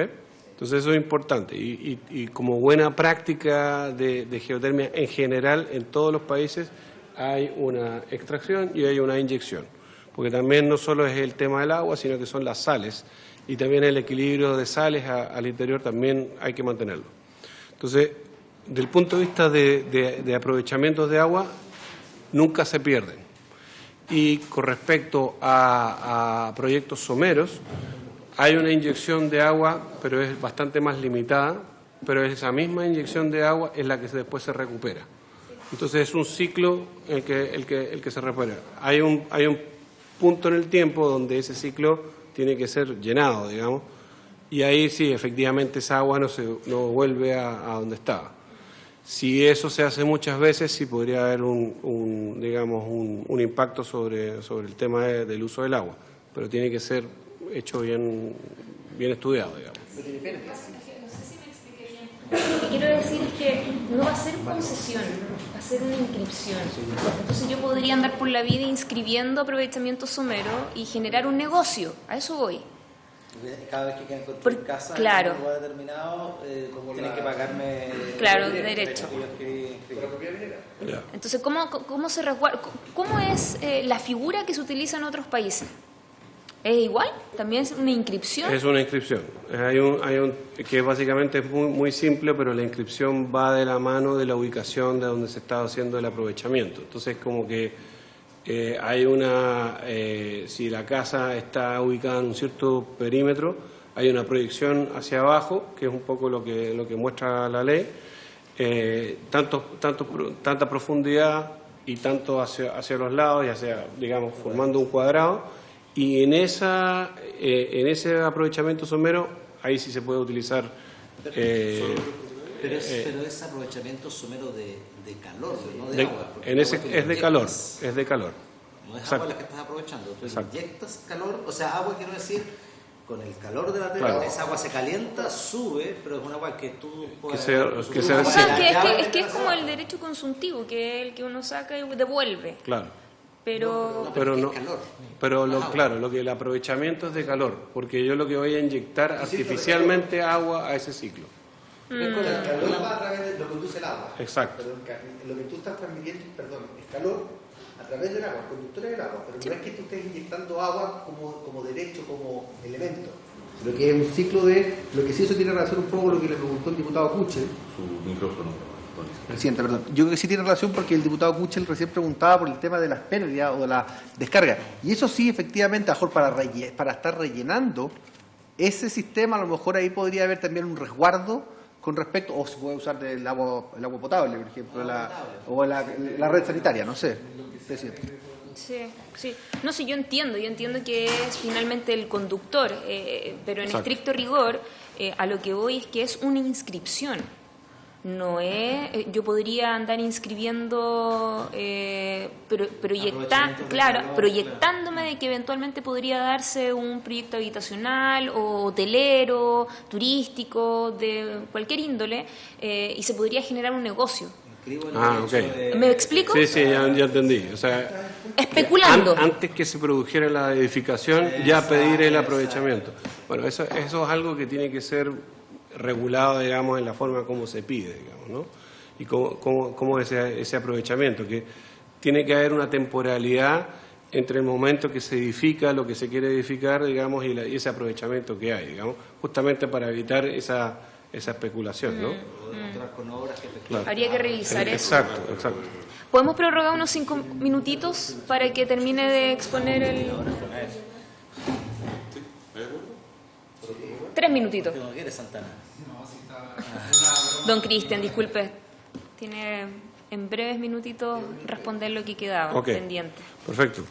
S3: Entonces eso es importante. Y como buena práctica de geotermia en general, en todos los países hay una extracción y hay una inyección. porque también no solo es el tema del agua, sino que son las sales, y también el equilibrio de sales al interior también hay que mantenerlo. Entonces, desde el punto de vista de aprovechamientos de agua, nunca se pierden. Y con respecto a proyectos someros, hay una inyección de agua, pero es bastante más limitada, pero esa misma inyección de agua es la que después se recupera. Entonces es un ciclo el que se recupera. Hay un punto en el tiempo donde ese ciclo tiene que ser llenado, digamos, y ahí sí, efectivamente, esa agua no vuelve a donde estaba. Si eso se hace muchas veces, sí podría haber un impacto sobre el tema del uso del agua, pero tiene que ser hecho bien estudiado, digamos.
S1: Lo que quiero decir es que no va a ser concesión, va a ser una inscripción. Entonces yo podría andar por la vida inscribiendo aprovechamiento somero y generar un negocio. A eso voy.
S4: Cada vez que quieren construir casa
S1: claro.
S4: en un lugar determinado, tienen que pagarme
S1: derecho. Entonces, ¿cómo se resguarda? ¿Cómo es la figura que se utiliza en otros países? ¿Es igual? ¿También es una inscripción?
S3: Es una inscripción. Que básicamente es muy simple, pero la inscripción va de la mano de la ubicación de donde se está haciendo el aprovechamiento. Entonces, como que si la casa está ubicada en un cierto perímetro, hay una proyección hacia abajo, que es un poco lo que muestra la ley, tanta profundidad y tanto hacia los lados, y digamos, formando un cuadrado. Y en ese aprovechamiento somero, ahí sí se puede utilizar...
S4: Pero es aprovechamiento somero de calor, no de agua.
S3: Es de calor, es de calor.
S4: No es agua la que estás aprovechando. Tú inyectas calor, o sea, agua quiero decir, con el calor de la tierra, claro. Esa agua se calienta, sube, pero es un agua que tú puedes...
S1: es que es como el derecho consuntivo, que es el que uno saca y devuelve.
S3: Claro.
S1: Pero
S3: el aprovechamiento es de calor, porque yo lo que voy a inyectar artificialmente agua a ese ciclo.
S5: El calor va a través de lo que conduce el agua.
S3: Exacto.
S5: Lo que tú estás transmitiendo, es calor a través del agua, conductora del agua, pero no es que tú estés inyectando agua como derecho, como elemento. Lo que es un ciclo lo que sí eso tiene relación un poco con lo que le preguntó el diputado Kuchel.
S2: Su micrófono.
S5: Presidente, perdón. Yo creo que sí tiene relación porque el diputado Kuchel recién preguntaba por el tema de las pérdidas o de la descarga. Y eso sí, efectivamente, a lo mejor para estar rellenando ese sistema, a lo mejor ahí podría haber también un resguardo con respecto, o se puede usar el agua potable, por ejemplo, o la red sanitaria, no sé, presidente.
S1: Sí. No sé, yo entiendo que es finalmente el conductor, pero en estricto rigor, a lo que voy es que es una inscripción. No es, yo podría andar inscribiendo, proyectándome de que eventualmente podría darse un proyecto habitacional o hotelero, turístico, de cualquier índole, y se podría generar un negocio.
S3: Okay.
S1: ¿Me explico?
S3: Sí, ya entendí. O sea,
S1: especulando.
S3: Antes que se produjera la edificación, ya pedir el aprovechamiento. Bueno, eso es algo que tiene que ser regulado, digamos, en la forma como se pide, digamos, ¿no? Y cómo ese aprovechamiento, que tiene que haber una temporalidad entre el momento que se edifica lo que se quiere edificar, digamos, y ese aprovechamiento que hay, digamos, justamente para evitar esa especulación, ¿no?
S1: Claro. Habría que revisar eso.
S3: Exacto.
S1: ¿Podemos prorrogar unos 5 minutitos para que termine de exponer el...? 3 minutitos. Don Cristian, disculpe. Tiene en breves minutitos responder lo que quedaba pendiente.
S3: Perfecto.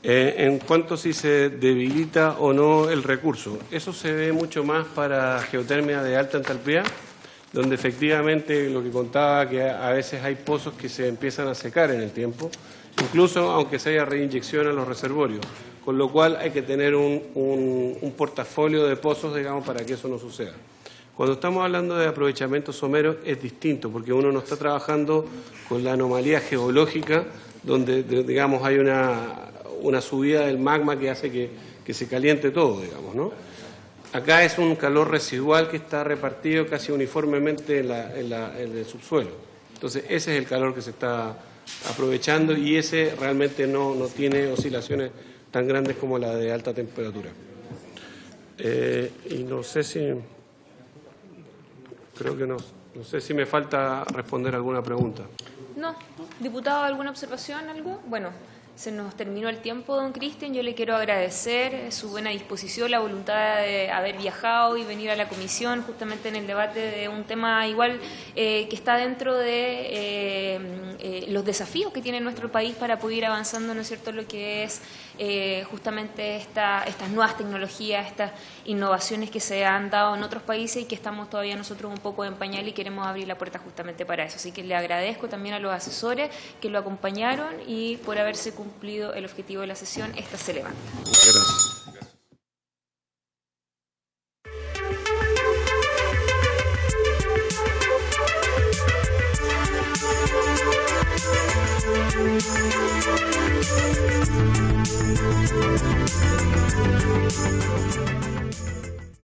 S3: En cuanto si se debilita o no el recurso, eso se ve mucho más para geotermia de alta entalpía, donde efectivamente lo que contaba, que a veces hay pozos que se empiezan a secar en el tiempo, incluso aunque se haya reinyección a los reservorios, con lo cual hay que tener un portafolio de pozos, digamos, para que eso no suceda. Cuando estamos hablando de aprovechamiento somero es distinto, porque uno no está trabajando con la anomalía geológica, donde, digamos, hay una subida del magma que hace que se caliente todo, digamos, ¿no? Acá es un calor residual que está repartido casi uniformemente en el subsuelo. Entonces, ese es el calor que se está aprovechando y ese realmente no tiene oscilaciones tan grandes como la de alta temperatura. Y no sé si, creo que no sé si me falta responder alguna pregunta.
S1: No. Diputado, ¿alguna observación, algo? Bueno, se nos terminó el tiempo, don Cristian. Yo le quiero agradecer su buena disposición, la voluntad de haber viajado y venir a la comisión justamente en el debate de un tema igual que está dentro de los desafíos que tiene nuestro país para poder ir avanzando, ¿no es cierto?, lo que es justamente estas nuevas tecnologías, estas innovaciones que se han dado en otros países y que estamos todavía nosotros un poco en pañal y queremos abrir la puerta justamente para eso. Así que le agradezco también a los asesores que lo acompañaron y por haberse cumplido el objetivo de la sesión. Esta se levanta.
S3: Gracias.
S10: Gracias.